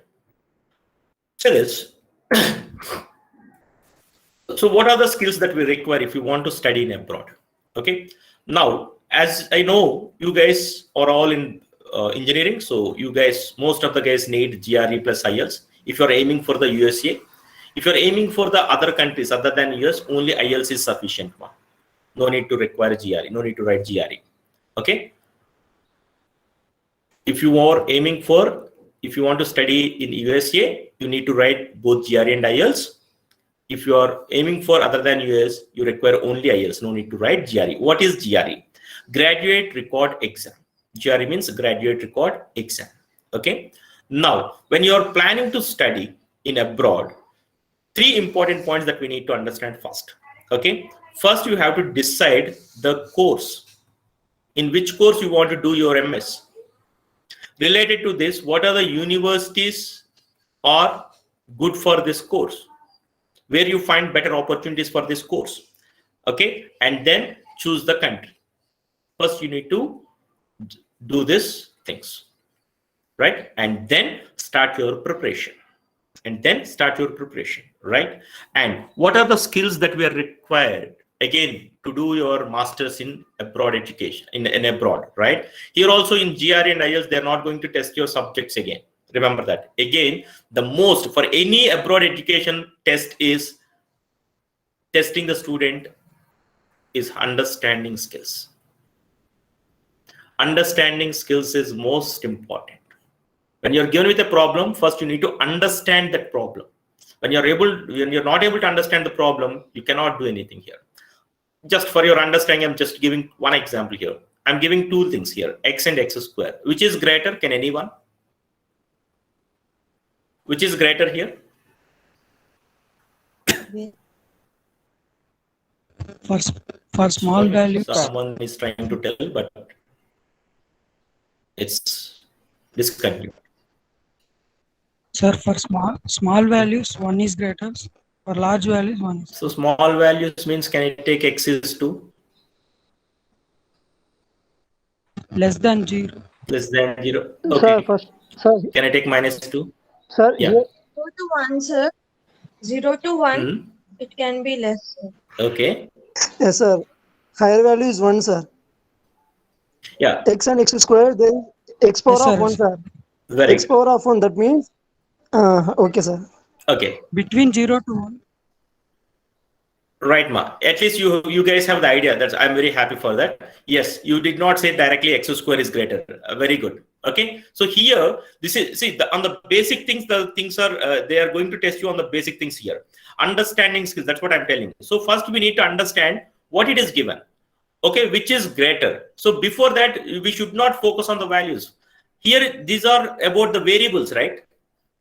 So so what are the skills that we require if you want to study in abroad? Okay, now as I know, you guys are all in engineering, so you guys, most of the guys need GRE plus IELTS. If you're aiming for the USA, if you're aiming for the other countries other than US, only IELTS is sufficient one. No need to require GRE, no need to write GRE. Okay, if you are aiming for, if you want to study in USA, you need to write both GRE and IELTS. If you are aiming for other than US, you require only IELTS, no need to write GRE. What is GRE? Graduate Record Exam. GRE means Graduate Record Exam. Okay, now when you are planning to study in abroad, 3 important points that we need to understand first. Okay, first you have to decide the course, in which course you want to do your MS. Related to this, what are the universities are good for this course, where you find better opportunities for this course. Okay, and then choose the country. First you need to do these things, right? And then start your preparation. Right? And what are the skills that we are required again to do your masters in abroad education, in abroad, right? Here also in GRE and IELTS, they're not going to test your subjects again. Remember that. Again, the most for any abroad education test is testing the student is understanding skills. Understanding skills is most important. When you're given with a problem, first you need to understand that problem. When you're not able to understand the problem, you cannot do anything here. Just for your understanding, I'm just giving one example here. I'm giving 2 things here, x and x square. Which is greater? Can anyone? Which is greater here? For small values. Someone is trying to tell, but it's discontinued. Sir, for small values, 1 is greater. For large values, 1 is. So small values means, can I take x is 2? Less than 0. Less than 0. Okay. Sir, can I take minus 2? Sir, yeah. 0 to 1, sir. 0 to 1, it can be less, sir. Okay. Yes, sir. Higher value is 1, sir. Yeah. X and x square, then x power of 1, sir. X power of 1, that means, okay, sir. Okay. Between 0 to 1. Right, Ma. At least you guys have the idea. That's I'm very happy for that. Yes, you did not say directly x square is greater. Very good. Okay. So here, this is on the basic things. The things are they are going to test you on the basic things here. Understanding skills. That's what I'm telling you. So first we need to understand what it is given. Okay, which is greater. So before that, we should not focus on the values. Here, these are about the variables, right?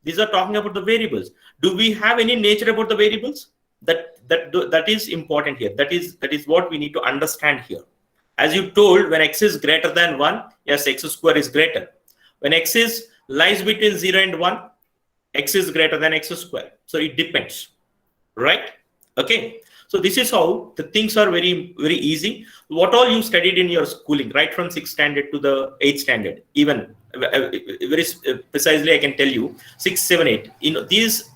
These are talking about the variables. Do we have any nature about the variables? That is important here. That is what we need to understand here. As you told, when x is greater than 1, yes, x square is greater. When x is lies between 0 and 1, x is greater than x square. So it depends, right? Okay. So this is how the things are very, very easy. What all you studied in your schooling, right from 6th standard to the 8th standard, even very precisely, I can tell you 6, 7, 8. These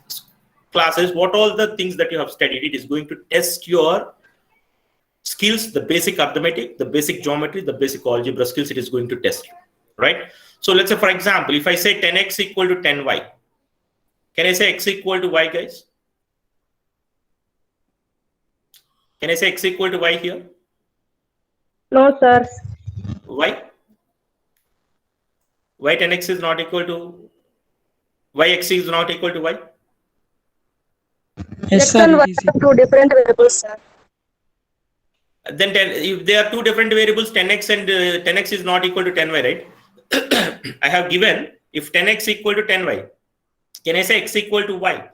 classes, what all the things that you have studied, it is going to test your skills, the basic arithmetic, the basic geometry, the basic algebra skills. It is going to test you, right? So let's say, for example, if I say 10x equal to 10y, can I say x equal to y, guys? Can I say x equal to y here? No, sir. Why? Why 10x is not equal to y, x is not equal to y? Yes, X sir. and Y It is. are two different variables, sir. Then if there are two different variables, 10x and 10x is not equal to 10y, right? I have given if 10x equal to 10y, can I say x equal to y?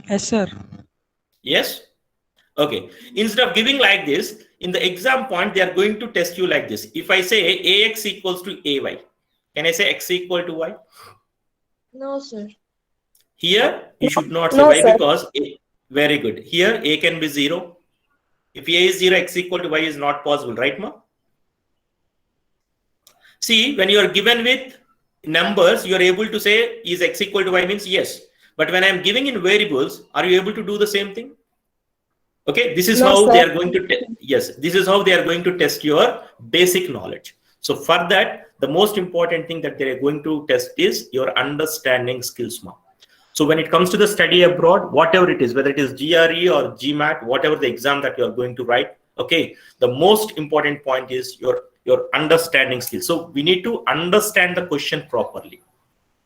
Yes, sir. Yes. Okay. Instead of giving like this, in the exam point, they are going to test you like this. If I say ax equals to ay, can I say x equal to y? No, sir. Here, you should not say No, y sir. because very good. Here, a can be 0. If a is 0, x equal to y is not possible, right, ma? See, when you are given with numbers, you are able to say is x equal to y means yes. But when I am giving in variables, are you able to do the same thing? Okay, this is No, how sir. they are going to this is how they are going to test your basic knowledge. So for that, the most important thing that they are going to test is your understanding skills, ma. So when it comes to the study abroad, whatever it is, whether it is GRE or GMAT, whatever the exam that you are going to write, okay, the most important point is your understanding skills. So we need to understand the question properly,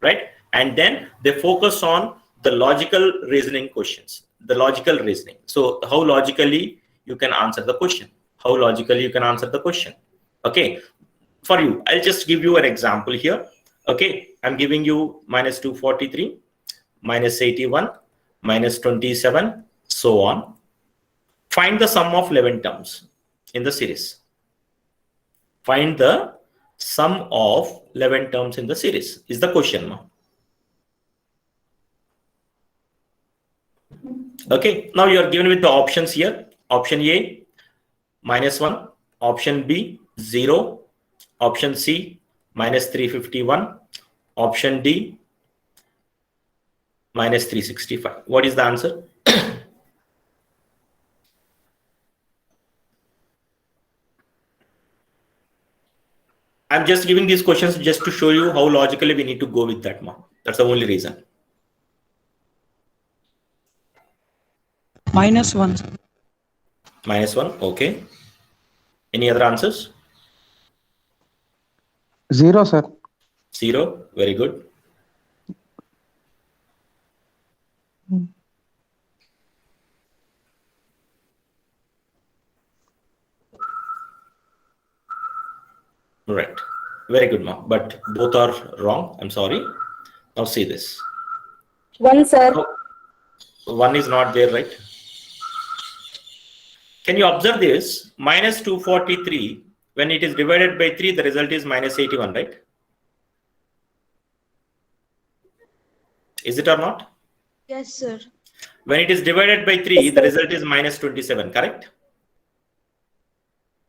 right? And then they focus on the logical reasoning questions, the logical reasoning. So how logically you can answer the question, how logically you can answer the question. Okay, for you, I'll just give you an example here. Okay, I'm giving you minus 243, minus 81, minus 27, so on. Find the sum of 11 terms in the series. Find the sum of 11 terms in the series is the question, ma. Okay, now you are given with the options here. Option A, -1. Option B, 0. Option C, minus 351. Option D, minus 365. What is the answer? I'm just giving these questions just to show you how logically we need to go with that, ma. That's the only reason. -1. -1, okay. Any other answers? 0, sir. 0, very good. Right, very good, ma. But both are wrong. I'm sorry. Now see this. 1, sir. Oh, 1 is not there, right? Can you observe this? Minus 243, when it is divided by 3, the result is minus 81, right? Is it or not? Yes, sir. When it is divided by 3, Yes, the sir. result is minus 27, correct?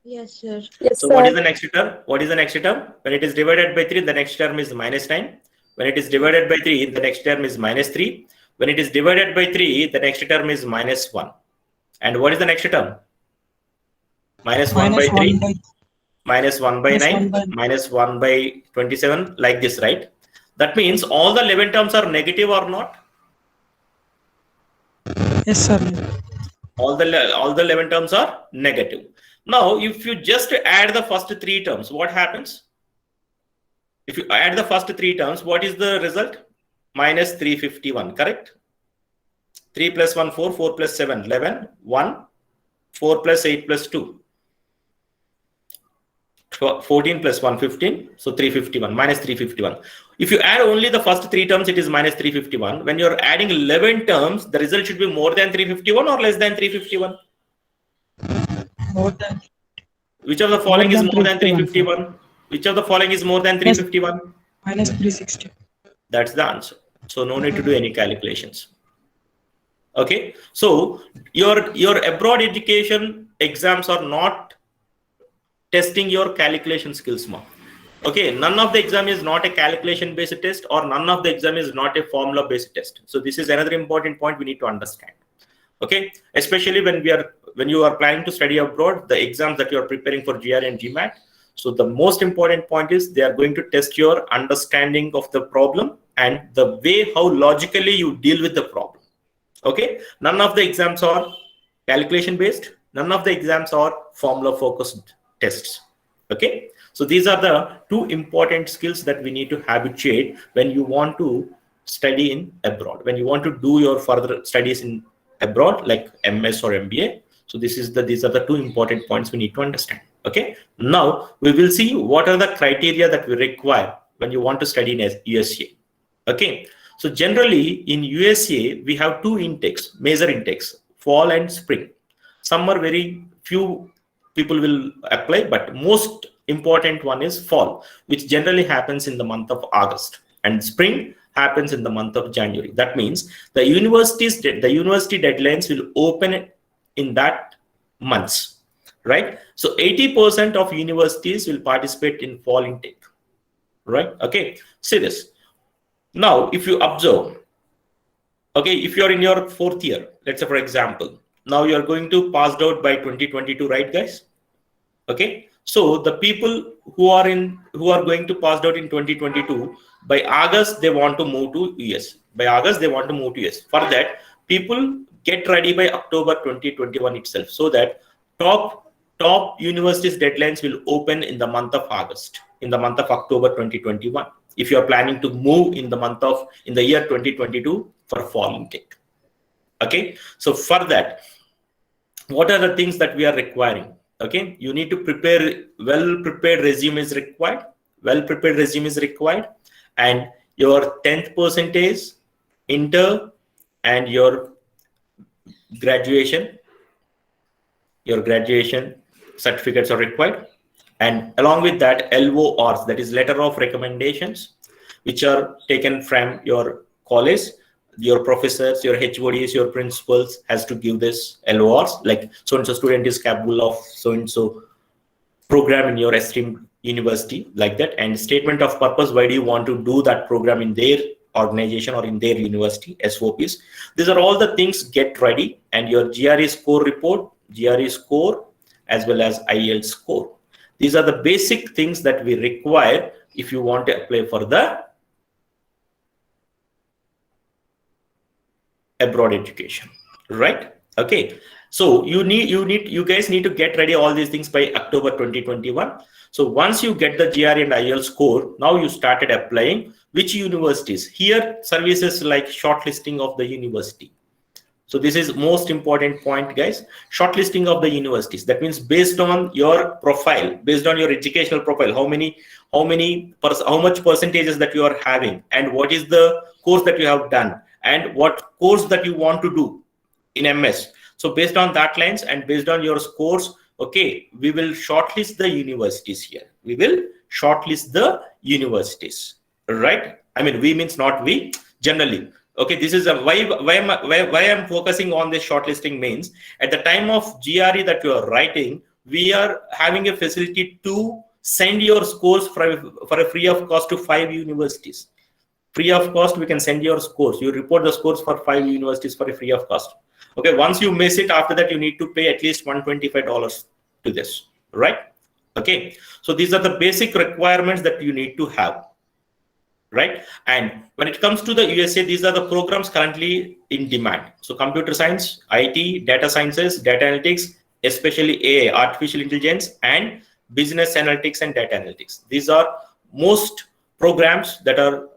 Yes, sir. Yes, So sir. what is the next term? What is the next term? When it is divided by 3, the next term is minus 9. When it is divided by 3, the next term is minus 3. When it is divided by 3, the next term is minus 1. And what is the next term? Minus 1 by 3, minus 1 by 9, minus 1 by 27, like this, right? That means all the 11 terms are negative or not? Yes, sir. All the 11 terms are negative. Now, if you just add the first 3 terms, what happens? If you add the first 3 terms, what is the result? Minus 351, correct? 3 plus 1, 4, 4 plus 7, 11, 1, 4 plus 8 plus 2. 14 plus 1, 15. So 351, minus 351. If you add only the first 3 terms, it is minus 351. When you're adding 11 terms, the result should be more than 351 or less than 351? More than. Which of the following is more than 351? Which of the following is more than 351? Minus 360. That's the answer. So no need to do any calculations. Okay. So your abroad education exams are not testing your calculation skills more. Okay. None of the exam is not a calculation based test, or none of the exam is not a formula based test. So this is another important point we need to understand. Okay. Especially when you are planning to study abroad, the exams that you are preparing for GRE and GMAT. So the most important point is they are going to test your understanding of the problem and the way how logically you deal with the problem. Okay. None of the exams are calculation based. None of the exams are formula focused tests. Okay. So these are the 2 important skills that we need to habituate when you want to study in abroad, when you want to do your further studies in abroad like MS or MBA. So these are the 2 important points we need to understand. Okay. Now we will see what are the criteria that we require when you want to study in USA. Okay. So generally in USA, we have 2 intakes, major intakes, fall and spring. Some are very few people will apply, but most important one is fall, which generally happens in the month of August, and spring happens in the month of January. That means the university deadlines will open in that months, right? So 80% of universities will participate in fall intake, right? Okay, see this. Now, if you observe, okay, if you're in your 4th year, let's say for example, now you're going to pass out by 2022, right, guys? Okay, so the people who are going to pass out in 2022, by August they want to move to US. By August they want to move to US. For that, people get ready by October 2021 itself, so that top universities deadlines will open in the month of August, in the month of October 2021. If you are planning to move in the year 2022 for fall intake. Okay, so for that, what are the things that we are requiring? Okay, you need to prepare well-prepared resume is required. Well-prepared resume is required, and your 10th percentage, inter, and your graduation certificates are required. And along with that, LORs, that is letter of recommendations, which are taken from your college. Your professors, your HODs, your principals has to give this LORs, like so-and-so student is capable of so-and-so program in your esteemed university, like that. And statement of purpose, why do you want to do that program in their organization or in their university, SOPs. These are all the things get ready, and your GRE score report, GRE score, as well as IELTS score. These are the basic things that we require if you want to apply for the abroad education, right? Okay, so you guys need to get ready all these things by October 2021. So once you get the GRE and IELTS score, now you started applying which universities. Here services like shortlisting of the university. So this is most important point, guys. Shortlisting of the universities. That means based on your profile, based on your educational profile, how much percentages that you are having, and what is the course that you have done, and what course that you want to do in MS. So based on that lines and based on your scores, okay, we will shortlist the universities here. We will shortlist the universities, right? I mean, we means not we, generally. Okay, this is why I'm focusing on this shortlisting means at the time of GRE that you are writing, we are having a facility to send your scores for a free of cost to 5 universities. Free of cost, we can send your scores. You report the scores for 5 universities for a free of cost. Okay, once you miss it, after that you need to pay at least $125 to this, right? Okay, so these are the basic requirements that you need to have. right? And when it comes to the USA, these are the programs currently in demand. So computer science, IT, data sciences, data analytics, especially AI, artificial intelligence, and business analytics and data analytics. These are most programs that are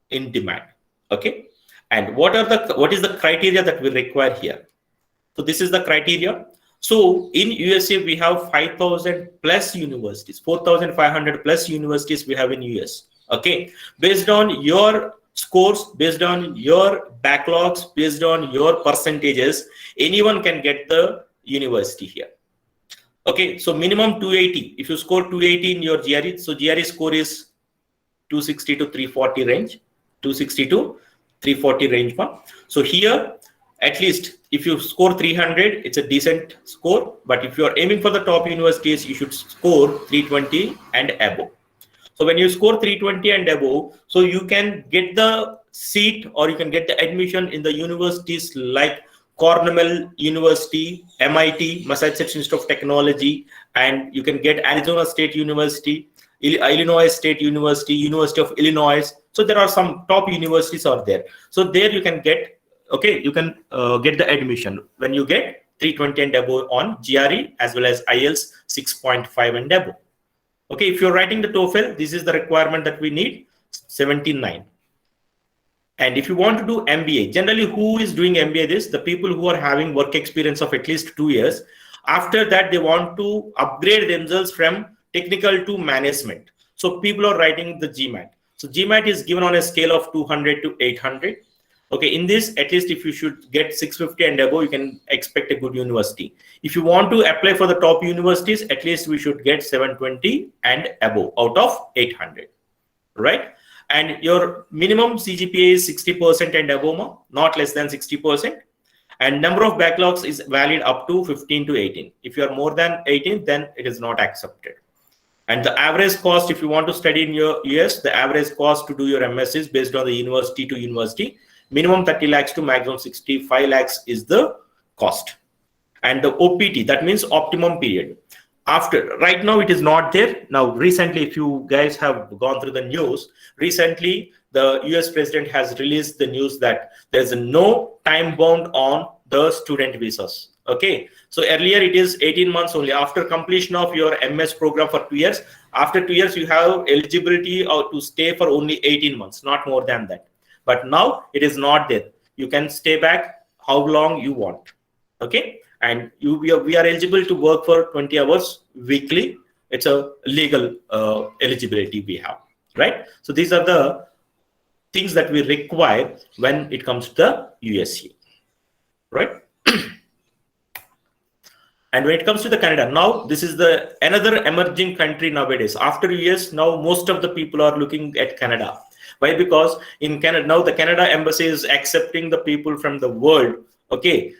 in demand. Okay. And what is the criteria that we require here? So this is the criteria. So in USA, we have 5,000 plus universities, 4,500 plus universities we have in US. Okay. Based on your scores, based on your backlogs, based on your percentages, anyone can get the university here. Okay. So minimum 280. If you score 280 in your GRE, so GRE score is 260 to 340 range, 260 to 340 range one. So here, at least if you score 300, it's a decent score. But if you are aiming for the top universities, you should score 320 and above. So when you score 320 and above, so you can get the seat or you can get the admission in the universities like Cornell University, MIT, Massachusetts Institute of Technology, and you can get Arizona State University, Illinois State University, University of Illinois. So there are some top universities out there. So there you can get, okay, you can get the admission when you get 320 and above on GRE as well as IELTS 6.5 and above. Okay, if you're writing the TOEFL, this is the requirement that we need, 79. And if you want to do MBA, generally who is doing MBA this? The people who are having work experience of at least 2 years. After that, they want to upgrade themselves from technical to management. So people are writing the GMAT. So GMAT is given on a scale of 200 to 800. Okay, in this, at least if you should get 650 and above, you can expect a good university. If you want to apply for the top universities, at least we should get 720 and above out of 800, right? And your minimum CGPA is 60% and above, not less than 60%. And number of backlogs is valid up to 15 to 18. If you are more than 18, then it is not accepted. And the average cost, if you want to study in your US, the average cost to do your MS is based on the university to university. Minimum 30 lakhs to maximum 65 lakhs is the cost. And the OPT, that means optimum period. After, right now it is not there. Now recently, if you guys have gone through the news, recently the US president has released the news that there's no time bound on the student visas. Okay, so earlier it is 18 months only. After completion of your MS program for 2 years, after 2 years you have eligibility to stay for only 18 months, not more than that. But now it is not there. You can stay back how long you want. Okay, and we are eligible to work for 20 hours weekly. It's a legal eligibility we have, right? So these are the things that we require when it comes to the USA, right? And when it comes to the Canada, now this is the another emerging country nowadays. After US, now most of the people are looking at Canada. Why? Because in Canada, now the Canada embassy is accepting the people from the world, okay,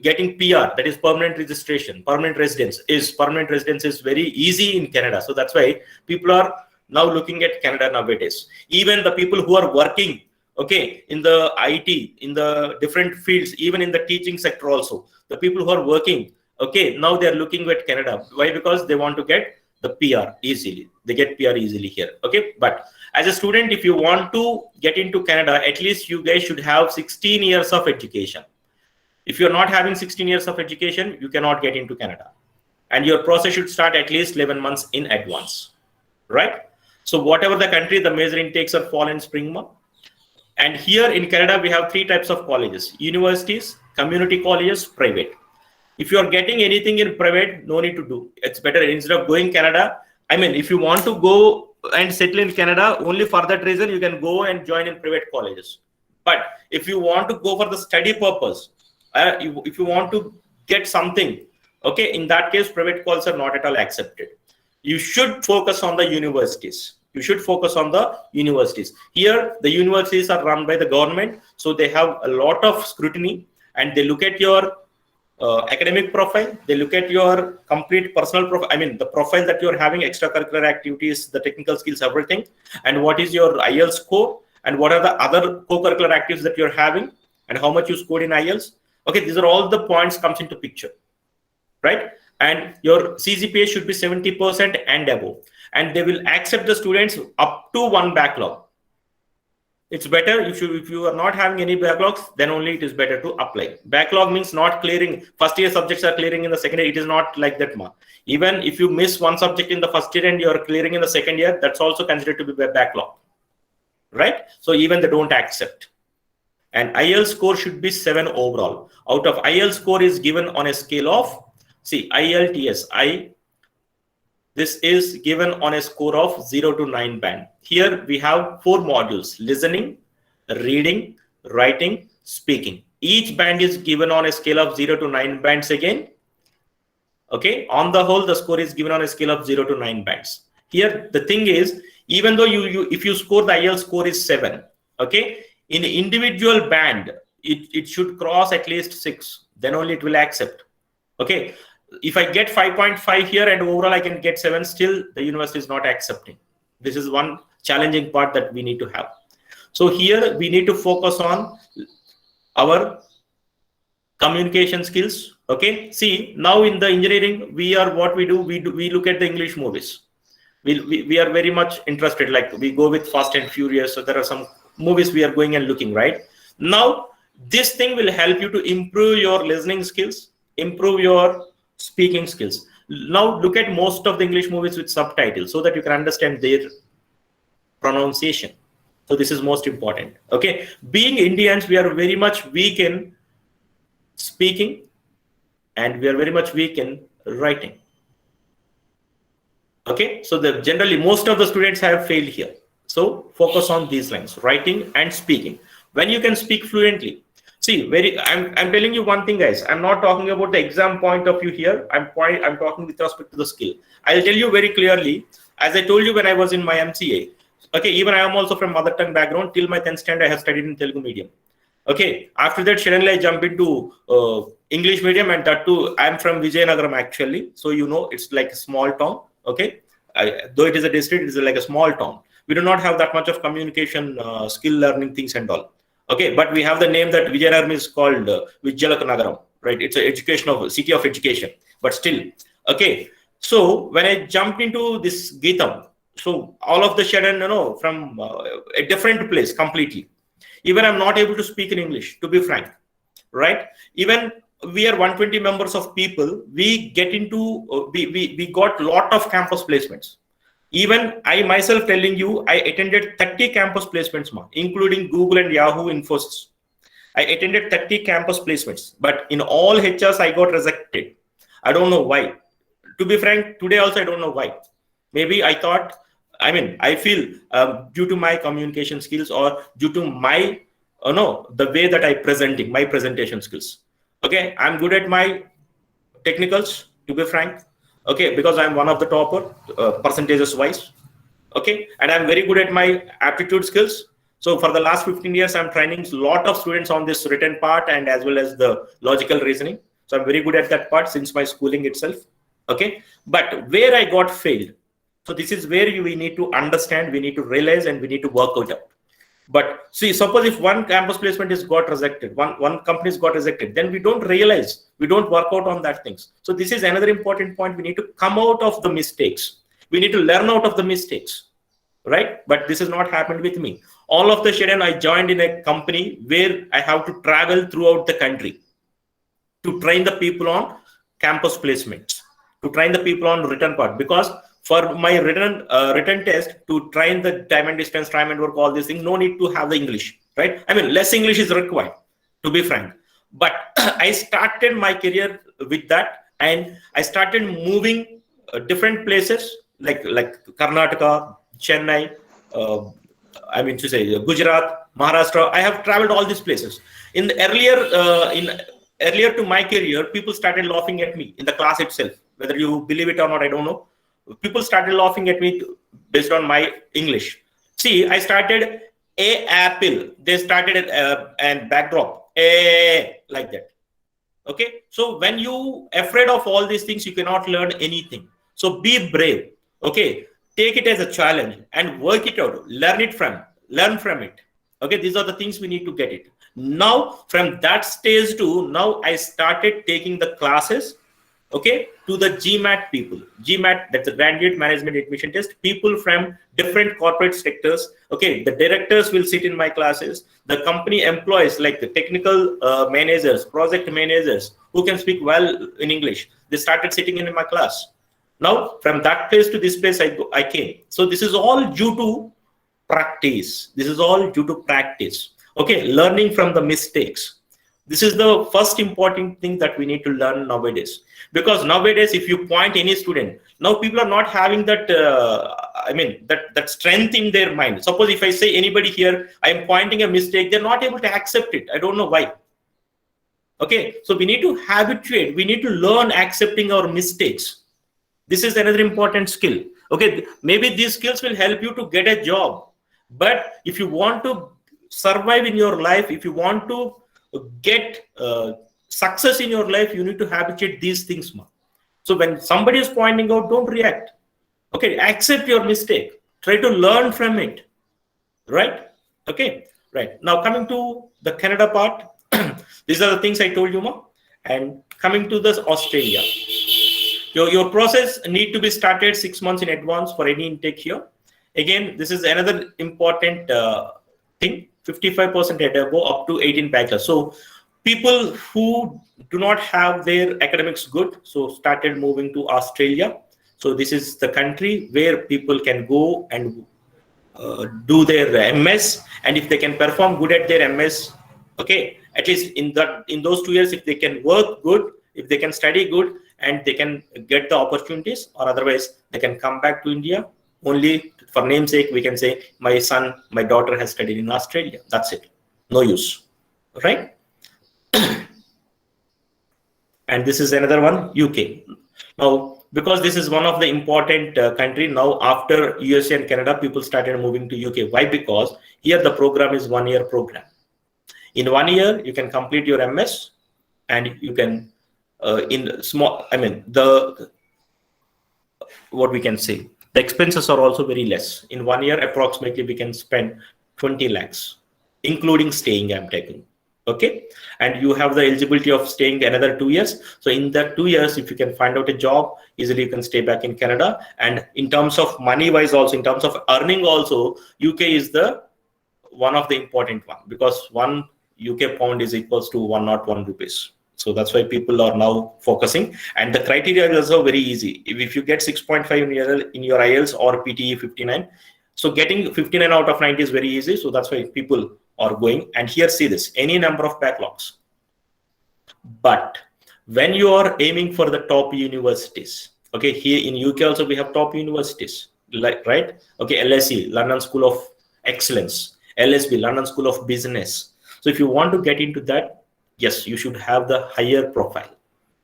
getting PR, that is permanent registration, permanent residence is very easy in Canada. So that's why people are now looking at Canada nowadays. Even the people who are working, okay, in the IT, in the different fields, even in the teaching sector also, the people who are working, okay, now they are looking at Canada. Why? Because they want to get the PR easily. They get PR easily here, okay? But as a student, if you want to get into Canada, at least you guys should have 16 years of education. If you're not having 16 years of education, you cannot get into Canada. And your process should start at least 11 months in advance, right? So whatever the country, the major intakes are fall and spring month. And here in Canada, we have 3 types of colleges: universities, community colleges, private. If you are getting anything in private, no need to do. It's better instead of going Canada. I mean, if you want to go and settle in Canada, only for that reason, you can go and join in private colleges. But if you want to go for the study purpose, if you want to get something, okay, in that case, private colleges are not at all accepted. You should focus on the universities. You should focus on the universities. Here, the universities are run by the government, so they have a lot of scrutiny, and they look at your academic profile. They look at your complete personal profile. I mean, the profile that you're having, extracurricular activities, the technical skills, everything, and what is your IELTS score, and what are the other co-curricular activities that you're having, and how much you scored in IELTS. Okay, these are all the points comes into picture, right? And your CGPA should be 70% and above. And they will accept the students up to 1 backlog. it's better if you are not having any backlogs, then only it is better to apply. Backlog means not clearing. First year subjects are clearing in the second year. It is not like that, ma. Even if you miss one subject in the first year and you are clearing in the second year, that's also considered to be a backlog, right? So even they don't accept. And IELTS score should be 7 overall. Out of IELTS score is given on a scale of, see, IELTS, this is given on a score of 0 to 9 band. Here we have 4 modules: listening, reading, writing, speaking. Each band is given on a scale of 0 to 9 bands again. Okay, on the whole, the score is given on a scale of 0 to 9 bands. Here, the thing is, even though if you score, the IELTS score is 7, okay, in individual band, it should cross at least 6. Then only it will accept. Okay. If I get 5.5 here and overall I can get 7, still the university is not accepting. This is one challenging part that we need to have. So here we need to focus on our communication skills. Okay, see, now in the engineering, we look at the English movies. We are very much interested, like we go with Fast and Furious. So there are some movies we are going and looking, right? Now this thing will help you to improve your listening skills, improve your speaking skills. Now look at most of the English movies with subtitles so that you can understand their pronunciation. So this is most important. Okay, being Indians, we are very much weak in speaking and we are very much weak in writing. Okay, so generally most of the students have failed here. So focus on these lines: writing and speaking. When you can speak fluently, see, I'm telling you one thing, guys. I'm not talking about the exam point of view here. I'm talking with respect to the skill. I'll tell you very clearly, as I told you when I was in my MCA. Okay, even I am also from mother tongue background. Till my 10th standard, I have studied in Telugu medium. Okay, after that, suddenly I jump into English medium, and that too, I'm from Vijayanagaram actually. So you know, it's like a small town. Okay, though it is a district, it is like a small town. We do not have that much of communication, skill learning things and all. Okay, but we have the name that Vijayanagaram is called Vijayanagaram, right? It's an city of education, but still. Okay, so when I jumped into this Geetam, so all of the sudden, from a different place completely. Even I'm not able to speak in English, to be frank, right? Even we are 120 members of people, we get into, we got lot of campus placements. Even I myself telling you, I attended 30 campus placements, including Google and Yahoo, Infosys. I attended 30 campus placements, but in all HRs, I got rejected. I don't know why. To be frank, today also, I don't know why. Maybe I feel due to my communication skills or due to my, the way that I presenting, my presentation skills. Okay, I'm good at my technicals, to be frank. Okay, because I'm one of the topper percentages wise. Okay, and I'm very good at my aptitude skills. So for the last 15 years, I'm training a lot of students on this written part and as well as the logical reasoning. So I'm very good at that part since my schooling itself. Okay, but where I got failed. So this is where we need to understand, we need to realize, and we need to work it out. But see, suppose if one campus placement is got rejected, one company is got rejected, then we don't realize, we don't work out on that things. So this is another important point. We need to come out of the mistakes. We need to learn out of the mistakes, right? But this has not happened with me. All of the sudden, I joined in a company where I have to travel throughout the country to train the people on campus placements, to train the people on written part, because for my written test, to train the time and distance, time and work, all these things, no need to have the English, right? I mean, less English is required, to be frank. But I started my career with that, and I started moving different places like Karnataka, Chennai, Gujarat, Maharashtra. I have traveled all these places. In the earlier to my career, people started laughing at me in the class itself. Whether you believe it or not, I don't know. People started laughing at me based on my English. See, I started a apple. They started and backdrop like that. Okay. So when you afraid of all these things, you cannot learn anything. So be brave. Okay. Take it as a challenge and work it out. Learn from it. Okay. These are the things we need to get it. Now from that stage to now, I started taking the classes okay, to the GMAT people. GMAT, that's the Graduate Management Admission Test. People from different corporate sectors. Okay, the directors will sit in my classes. The company employees, like the technical managers, project managers, who can speak well in English, they started sitting in my class. Now, from that place to this place, I came. So this is all due to practice. This is all due to practice. Okay, learning from the mistakes. This is the first important thing that we need to learn nowadays. Because nowadays, if you point any student, now people are not having that, that strength in their mind. Suppose if I say anybody here, I am pointing a mistake, they're not able to accept it. I don't know why. Okay, so we need to habituate, we need to learn accepting our mistakes. This is another important skill. Okay, maybe these skills will help you to get a job. But if you want to survive in your life, if you want to get success in your life, you need to habituate these things more. So when somebody is pointing out, don't react. Okay, accept your mistake. Try to learn from it. Right? Okay, right. Now coming to the Canada part, these are the things I told you more. And coming to this Australia. Your process need to be started 6 months in advance for any intake here. Again, this is another important thing, 55% and above up to 18 bachelor. So people who do not have their academics good, so started moving to Australia. So this is the country where people can go and do their MS, and if they can perform good at their MS, okay, at least in those 2 years, if they can work good, if they can study good, and they can get the opportunities, or otherwise they can come back to India. Only for namesake, we can say my son, my daughter has studied in Australia. That's it. No use, right? And this is another one, UK. Now, because this is one of the important country, now after USA and Canada, people started moving to UK. Why? Because here the program is 1 year program. In 1 year, you can complete your MS, and you can what we can say, the expenses are also very less. In 1 year, approximately we can spend 20 lakhs, including staying, I'm taking. Okay, and you have the eligibility of staying another 2 years. So in that 2 years, if you can find out a job, easily you can stay back in Canada. And in terms of money wise also, in terms of earning also, UK is the one of the important one, because 1 UK pound is equals to 101 rupees. So that's why people are now focusing, and the criteria is also very easy. If you get 6.5 in your IELTS or PTE 59, so getting 59 out of 90 is very easy. So that's why people are going. And here, see this, any number of backlogs. But when you are aiming for the top universities, okay, here in UK also we have top universities, like, right? Okay, LSE, London School of Excellence, LSB, London School of Business. So if you want to get into that, yes, you should have the higher profile.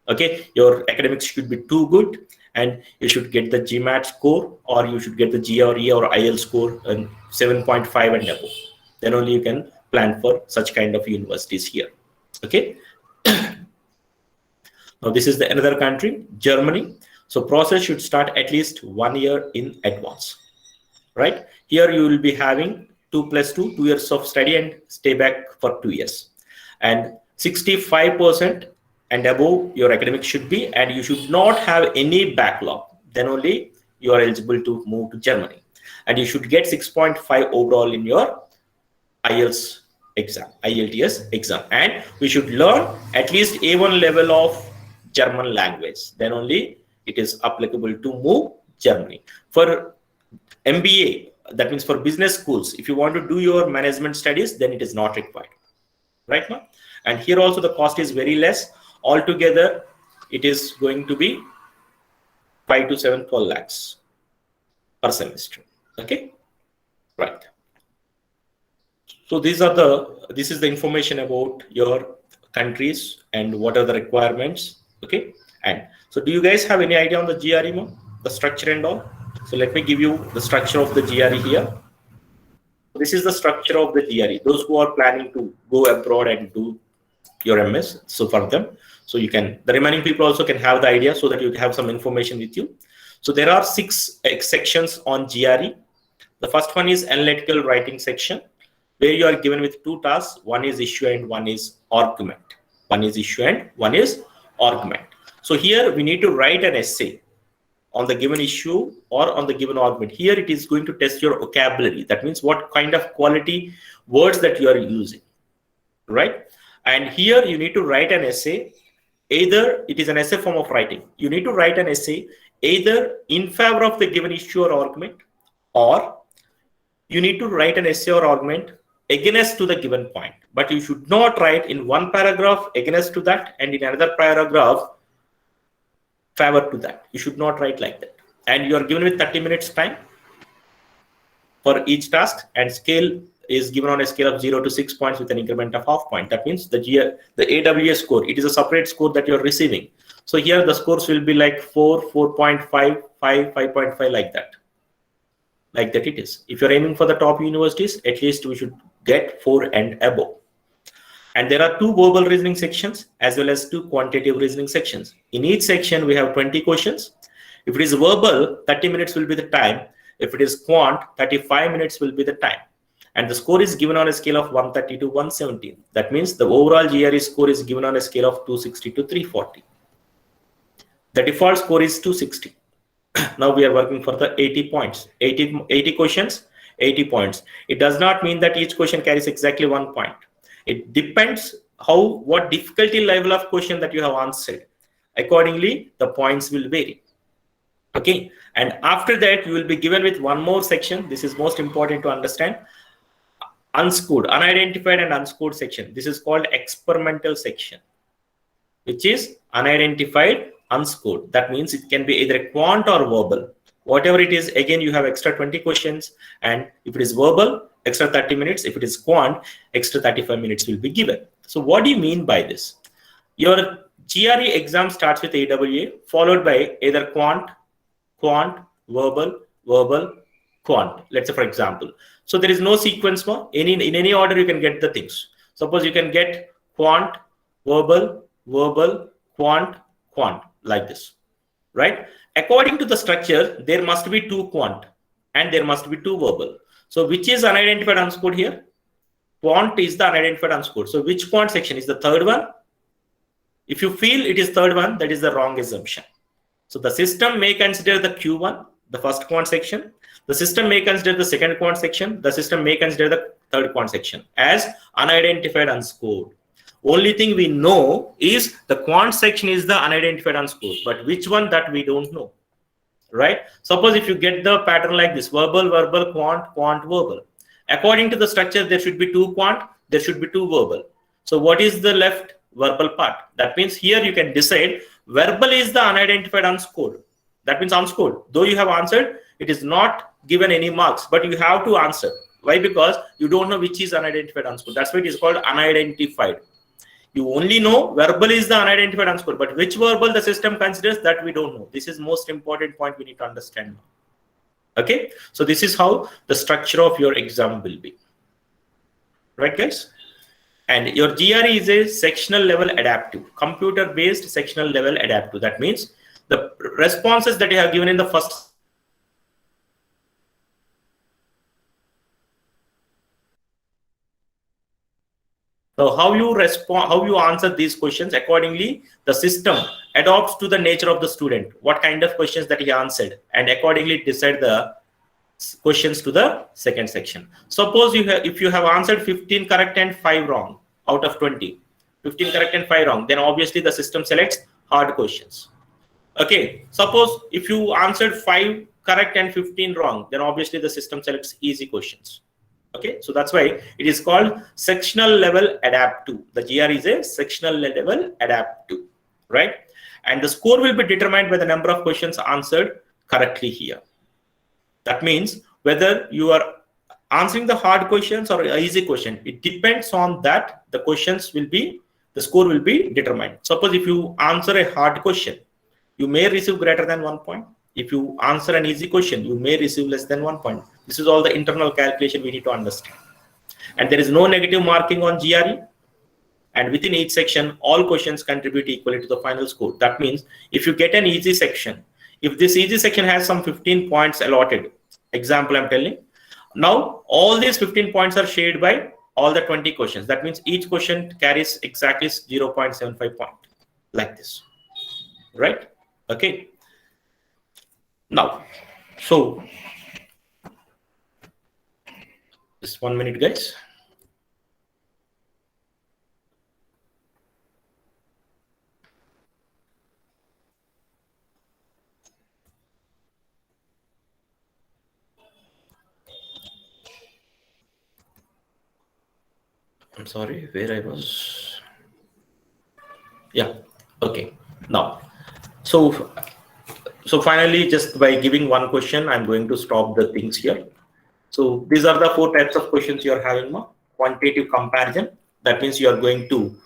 Okay, your academics should be too good, and you should get the GMAT score, or you should get the GRE or IELTS score and 7.5 and above. Then only you can plan for such kind of universities here. Okay. Now this is the another country, Germany. So process should start at least 1 year in advance. Right? Here you will be having 2 + 2, 2 years of study and stay back for 2 years. And 65% and above your academics should be, and you should not have any backlog. Then only you are eligible to move to Germany. And you should get 6.5 overall in your IELTS exam, IELTS exam. And we should learn at least A1 level of German language. Then only it is applicable to move Germany. For MBA, that means for business schools, if you want to do your management studies, then it is not required. Right now? And here also the cost is very less. Altogether, it is going to be 5 to 7 12 lakhs per semester. Okay, right. So this is the information about your countries and what are the requirements. Okay, and so do you guys have any idea on the GRE, the structure and all? So let me give you the structure of the GRE here. This is the structure of the GRE. Those who are planning to go abroad and do your MS, so for them, so you can, the remaining people also can have the idea, so that you have some information with you. So there are 6 sections on GRE. The first one is analytical writing section, where you are given with 2 tasks. One is issue and one is argument. One is issue and one is argument. So here we need to write an essay on the given issue or on the given argument. Here it is going to test your vocabulary. That means what kind of quality words that you are using, right? And here you need to write an essay. Either it is an essay form of writing. You need to write an essay either in favor of the given issue or argument, or you need to write an essay or argument against to the given point. But you should not write in one paragraph against to that and in another paragraph favor to that. You should not write like that. And you are given with 30 minutes time for each task, and scale is given on a scale of 0 to 6 points with an increment of half point. That means the AWS score, it is a separate score that you are receiving. So here the scores will be like 4, 4.5, 5, 5.5, like that. Like that it is. If you're aiming for the top universities, at least we should get 4 and above. And there are 2 verbal reasoning sections as well as 2 quantitative reasoning sections. In each section, we have 20 questions. If it is verbal, 30 minutes will be the time. If it is quant, 35 minutes will be the time. And the score is given on a scale of 130 to 117. That means the overall GRE score is given on a scale of 260 to 340. The default score is 260. Now we are working for the 80 points. 80 questions, 80 points. It does not mean that each question carries exactly 1 point. It depends what difficulty level of question that you have answered. Accordingly, the points will vary. Okay. And after that, you will be given with one more section. This is most important to understand. Unscored, unidentified and unscored section. This is called experimental section, which is unidentified, unscored. That means it can be either quant or verbal. Whatever it is, again, you have extra 20 questions. And if it is verbal, extra 30 minutes. If it is quant, extra 35 minutes will be given. So what do you mean by this? Your GRE exam starts with AWA, followed by either quant, verbal, quant. Let's say, for example. So there is no sequence more. In any order, you can get the things. Suppose you can get quant, verbal, quant, like this, right? According to the structure, there must be 2 quant and there must be 2 verbal. So which is unidentified unscored here? Quant is the unidentified unscored. So which quant section is the third one? If you feel it is third one, that is the wrong assumption. So the system may consider the Q1, the first quant section. The system may consider the second quant section. The system may consider the third quant section as unidentified unscored. Only thing we know is the quant section is the unidentified unscored, but which one, that we don't know, right? Suppose if you get the pattern like this, verbal, quant, verbal. According to the structure, there should be 2 quant, there should be 2 verbal. So what is the left? Verbal part. That means here you can decide verbal is the unidentified unscored. That means unscored. Though you have answered, it is not given any marks, but you have to answer. Why? Because you don't know which is unidentified unscored. That's why it is called unidentified. You only know verbal is the unidentified unscored, but which verbal the system considers, that we don't know. This is most important point we need to understand now. Okay, so this is how the structure of your exam will be, right, guys? And your GRE is a sectional level adaptive, computer based sectional level adaptive. That means the responses that you have given in the first. So how you respond, how you answer these questions, accordingly the system adopts to the nature of the student, what kind of questions that he answered, and accordingly decide the questions to the second section. Suppose if you have answered 15 correct and 5 wrong out of 20, 15 correct and 5 wrong, then obviously the system selects hard questions. Okay, suppose if you answered 5 correct and 15 wrong, then obviously the system selects easy questions. Okay, so that's why it is called sectional level adaptive. The GR is a sectional level adaptive, right? And the score will be determined by the number of questions answered correctly here. That means whether you are answering the hard questions or an easy question, it depends on that. The score will be determined. Suppose if you answer a hard question, you may receive greater than 1 point. If you answer an easy question, you may receive less than 1 point. This is all the internal calculation we need to understand. And there is no negative marking on GRE. And within each section, all questions contribute equally to the final score. That means if you get an easy section, if this easy section has some 15 points allotted, example I'm telling, now all these 15 points are shared by all the 20 questions. That means each question carries exactly 0.75 point, like this. right? Okay. Now, so just 1 minute, guys. I'm sorry, where I was. Yeah. Okay. Now, so finally, just by giving one question, I'm going to stop the things here. So these are the 4 types of questions you're having. Quantitative comparison. That means you are going to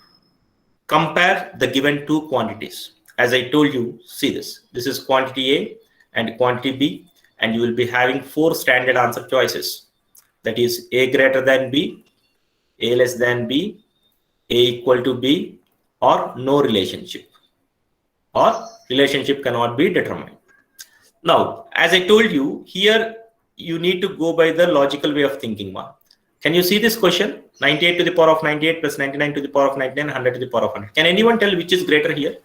compare the given 2 quantities. As I told you, see this. This is quantity A and quantity B, and you will be having 4 standard answer choices. That is A greater than B, A less than B, A equal to B, or no relationship, or relationship cannot be determined. Now, as I told you, here you need to go by the logical way of thinking. Can you see this question? 98 to the power of 98 plus 99 to the power of 99, 100 to the power of 100. Can anyone tell which is greater here?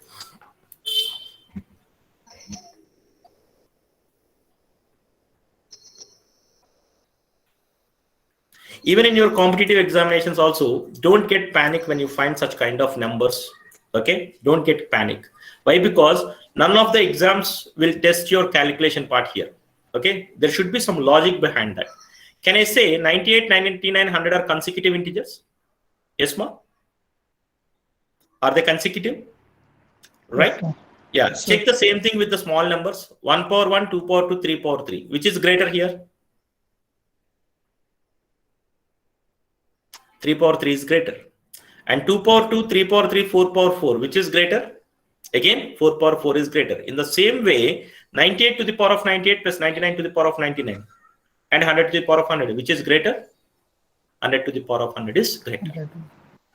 Even in your competitive examinations also, don't get panic when you find such kind of numbers. Okay, don't get panic. Why? Because none of the exams will test your calculation part here. Okay, there should be some logic behind that. Can I say 98, 99, 100 are consecutive integers? Yes, ma? Are they consecutive? Right? Yeah. Yes, check the same thing with the small numbers. 1 power 1, 2 power 2, 3 power 3. Which is greater here? 3 power 3 is greater. And 2 power 2, 3 power 3, 4 power 4. Which is greater? Again, 4 power 4 is greater. In the same way, 98 to the power of 98 plus 99 to the power of 99 and 100 to the power of 100. Which is greater? 100 to the power of 100 is greater.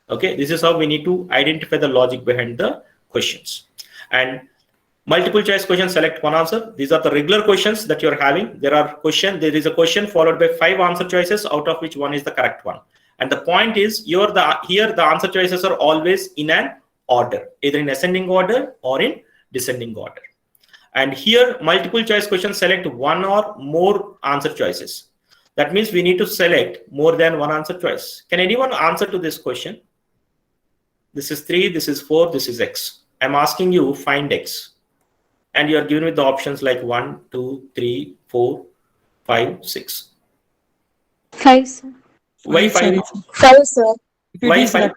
Okay, this is how we need to identify the logic behind the questions. And multiple choice questions, select one answer. These are the regular questions that you're having. There is a question followed by 5 answer choices, out of which one is the correct one. And the point is, here the answer choices are always in an order, either in ascending order or in descending order. And here, multiple choice questions select one or more answer choices. That means we need to select more than one answer choice. Can anyone answer to this question? This is 3, this is 4, this is X. I'm asking you, find X. And you are given with the options like 1, 2, 3, 4, 5, 6. 5, sir. Why 5? 5, sir. Why 5?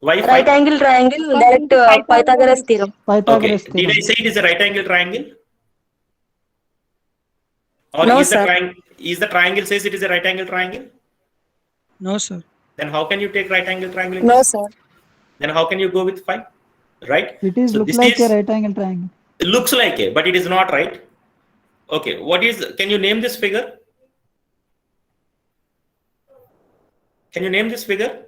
Why 5? Right angle triangle, direct Pythagoras theorem. Okay. Did I say it is a right angle triangle? Or No, is sir. the triangle says it is a right angle triangle? No, sir. Then how can you take right angle triangle? No, sir. Then how can you go with 5? Right? It is look like a right angle triangle. It looks like it, but it is not, right? Okay. Can you name this figure? Can you name this figure?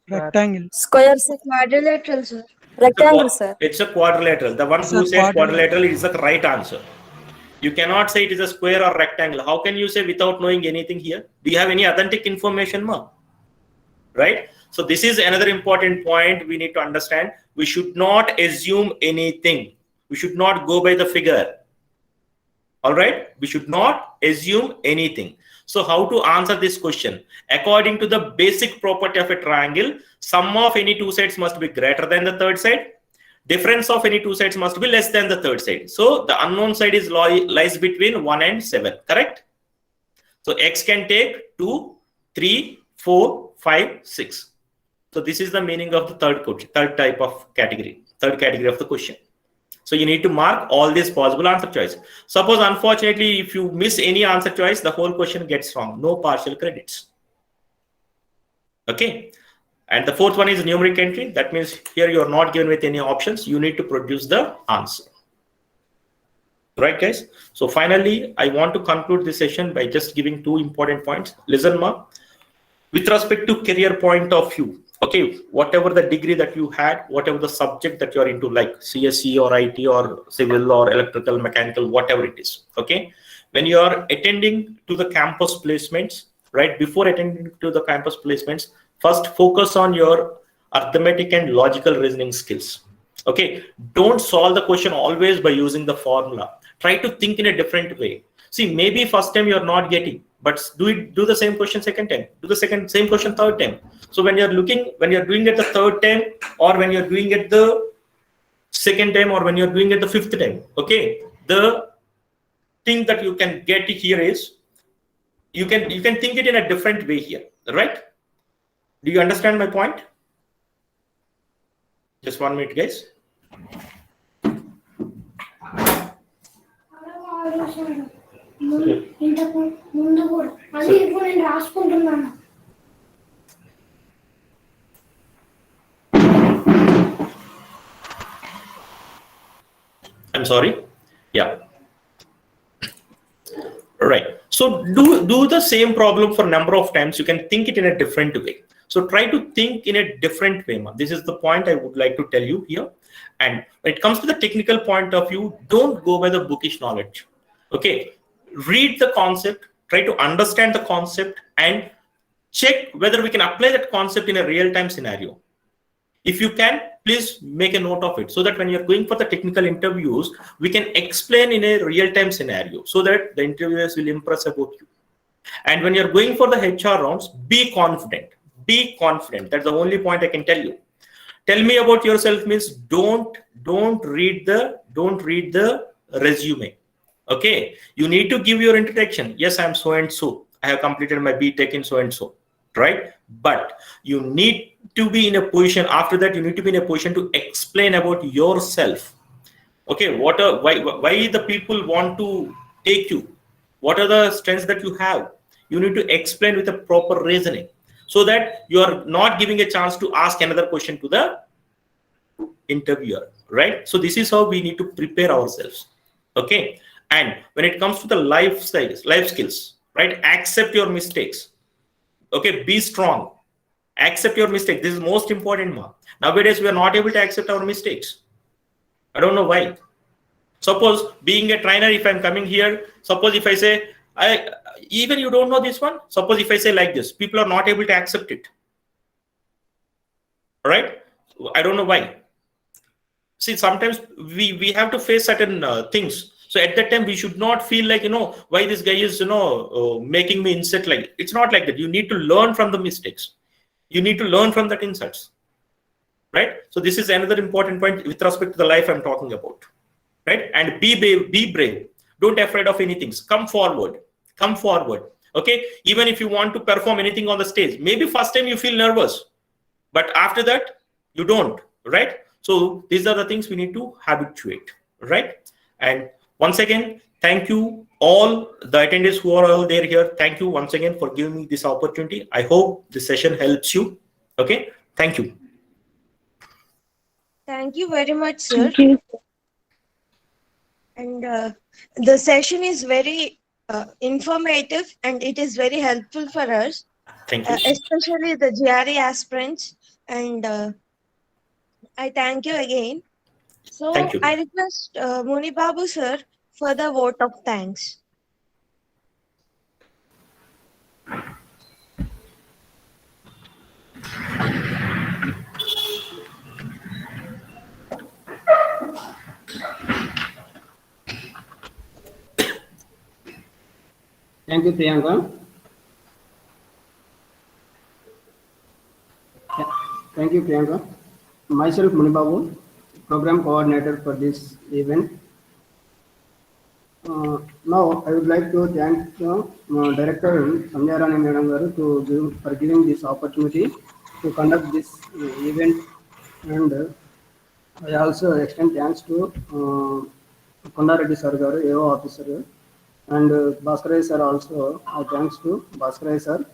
Rectangle. Square, sir. Quadrilateral, sir. Rectangle, sir. It's a quadrilateral. The one who said quadrilateral is the right answer. You cannot say it is a square or rectangle. How can you say without knowing anything here? Do you have any authentic information, ma? Right? So this is another important point we need to understand. We should not assume anything. We should not go by the figure. All right? We should not assume anything. So how to answer this question? According to the basic property of a triangle, sum of any 2 sides must be greater than the third side. Difference of any 2 sides must be less than the third side. So the unknown side lies between 1 and 7. Correct? So X can take 2, 3, 4, 5, 6. So this is the meaning of the third type of category, third category of the question. So you need to mark all these possible answer choice. Suppose, unfortunately, if you miss any answer choice, the whole question gets wrong. No partial credits. Okay. And the fourth one is numeric entry. That means here you are not given with any options. You need to produce the answer. Right, guys? So finally, I want to conclude this session by just giving 2 important points. Listen, ma. With respect to career point of view, okay, whatever the degree that you had, whatever the subject that you are into, like CSE or IT or civil or electrical, mechanical, whatever it is, okay, when you are attending to the campus placements, right, before attending to the campus placements, first focus on your arithmetic and logical reasoning skills. Okay, don't solve the question always by using the formula. Try to think in a different way. See, maybe first time you're not getting, but do the same question second time, do the same question third time. So when you're doing it the third time, or when you're doing it the second time, or when you're doing it the fifth time, okay, the thing that you can get here is you can think it in a different way here, right? Do you understand my point? Just 1 minute, guys. I'm sorry. Yeah. Right. So do the same problem for number of times. You can think it in a different way. So try to think in a different way. This is the point I would like to tell you here. And when it comes to the technical point of view, don't go by the bookish knowledge. Okay. Read the concept, try to understand the concept, and check whether we can apply that concept in a real-time scenario. If you can, please make a note of it, so that when you're going for the technical interviews, we can explain in a real-time scenario, so that the interviewers will impress about you. And when you're going for the HR rounds, be confident. Be confident. That's the only point I can tell you. Tell me about yourself means don't read the resume. Okay, you need to give your introduction. Yes, I'm so and so. I have completed my BTech in so and so. Right? But you need to be in a position, after that you need to be in a position to explain about yourself. Okay, why the people want to take you, what are the strengths that you have. You need to explain with a proper reasoning, so that you are not giving a chance to ask another question to the interviewer, right? So this is how we need to prepare ourselves. Okay, and when it comes to the life skills, right, accept your mistakes. Okay, be strong. Accept your mistake. This is most important. Nowadays, we are not able to accept our mistakes. I don't know why. Suppose being a trainer, if I'm coming here, suppose if I say, even you don't know this one, suppose if I say like this, people are not able to accept it. Right? I don't know why. See, sometimes we have to face certain things. So at that time, we should not feel like, why this guy is, making me insult like. It's not like that. You need to learn from the mistakes. You need to learn from that insults. Right? So this is another important point with respect to the life I'm talking about. Right? And be brave. Don't be afraid of anything. Come forward. Come forward. Okay? Even if you want to perform anything on the stage, maybe first time you feel nervous, but after that, you don't. Right? So these are the things we need to habituate. Right? And once again, thank you all the attendees who are all there here. Thank you once again for giving me this opportunity. I hope this session helps you. Okay? Thank you. Thank you very much, sir. And the session is very informative, and it is very helpful for us. Thank you. Especially the GRE aspirants. And I thank you again. So thank you. I request Muni Babu sir for the vote of thanks. Thank you, Priyanka. Thank you, Priyanka. Myself, Muni Babu, program coordinator for this event. Now, I would like to thank Director Samyarani Madam Garu for giving this opportunity to conduct this event, and I also extend thanks to Kondareddy Sir Garu, AO officer, and Bhaskar sir also. Thanks to Bhaskar sir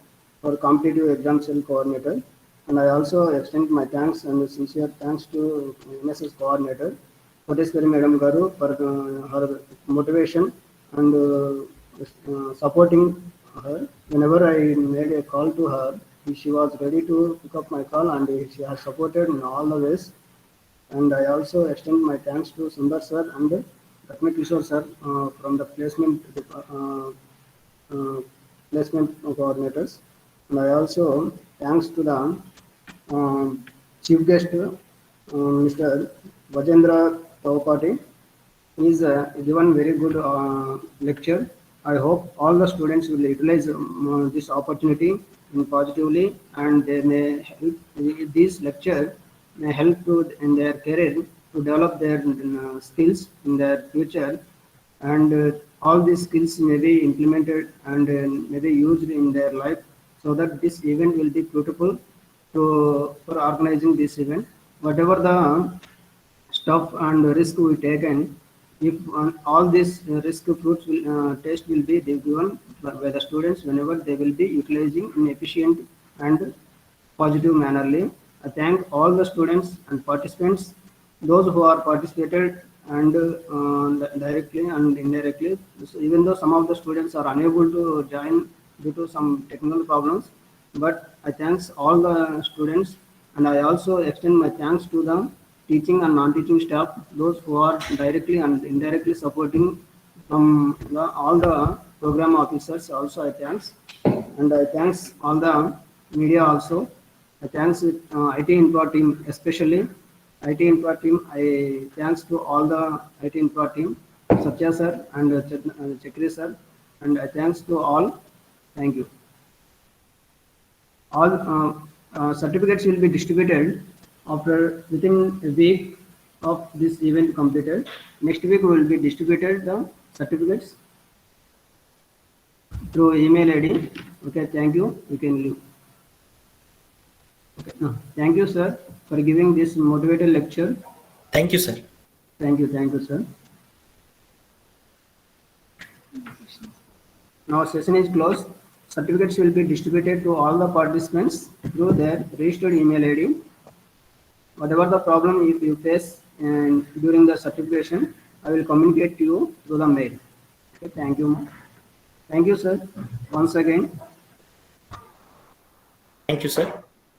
for competitive exam cell coordinator, and I also extend my thanks and sincere thanks to MSS coordinator Koteswari Madam Garu for her motivation and supporting her. Whenever I made a call to her, she was ready to pick up my call, and she has supported in all the ways. And I also extend my thanks to Sundar sir and Lakshmi Kishore sir from the placement coordinators. And I also thanks to the chief guest, Mr. Vajendra Taupati. He's given very good lecture. I hope all the students will utilize this opportunity positively, and they may help. This lecture may help to in their career to develop their skills in their future, and all these skills may be implemented and may be used in their life, so that this event will be fruitful to for organizing this event. Whatever the stuff and risk we taken, if all these risk fruits will test will be given by the students whenever they will be utilizing in efficient and positive mannerly. I thank all the students and participants, those who are participated and directly and indirectly. So even though some of the students are unable to join due to some technical problems, but I thanks all the students, and I also extend my thanks to the teaching and non-teaching staff, those who are directly and indirectly supporting from all the program officers. Also I thanks, and I thanks all the media also. I thanks IT Infra team, especially IT Infra team. I thanks to all the IT Infra team, Satya sir and Chakri sir, and I thanks to all. Thank you. All certificates will be distributed after within a week of this event completed. Next week we will be distributed the certificates through email ID. Okay, thank you. You can leave. Okay. No, thank you, sir, for giving this motivated lecture. Thank you, sir. Thank you, sir. Now session is closed. Certificates will be distributed to all the participants through their registered email ID. Whatever the problem if you face and during the certification, I will communicate to you through the mail. Okay, thank you. Thank you, sir. Once again. Thank you, sir.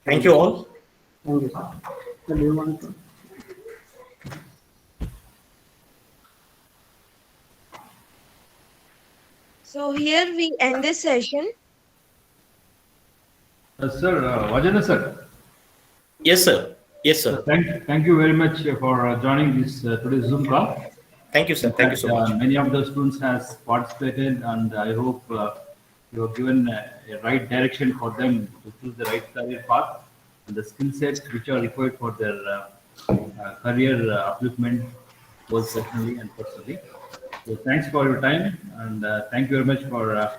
Thank you all. Thank you, sir. So do you want to? So here we end this session. Sir, Vajana sir. Yes, sir. Yes, sir. Thank you very much for joining this today's Zoom call. Thank you, sir. Thank you so much. Many of the students has participated, and I hope you have given a right direction for them to choose the right career path and the skill sets which are required for their career upliftment, both professionally and personally. So thanks for your time, and thank you very much for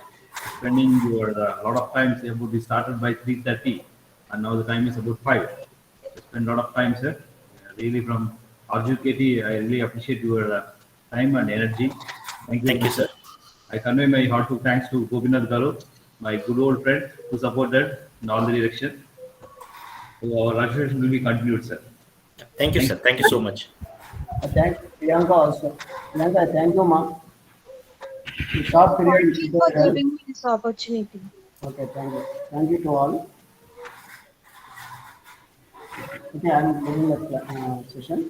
spending your lot of time. Say about we started by 3:30, and now the time is about 5. So spend a lot of time, sir. Really, from RJKT, I really appreciate your time and energy. Thank you, sir. I convey my heartfelt thanks to Gopinath Garu, my good old friend, who supported in all the directions. So our registration will be continued, sir. Thank you, sir. Thank you so much. I thank Priyanka also. Priyanka, thank you, ma. In short period, Thank you for giving me this opportunity. Okay, thank you. Thank you to all. Okay, I am ending the session.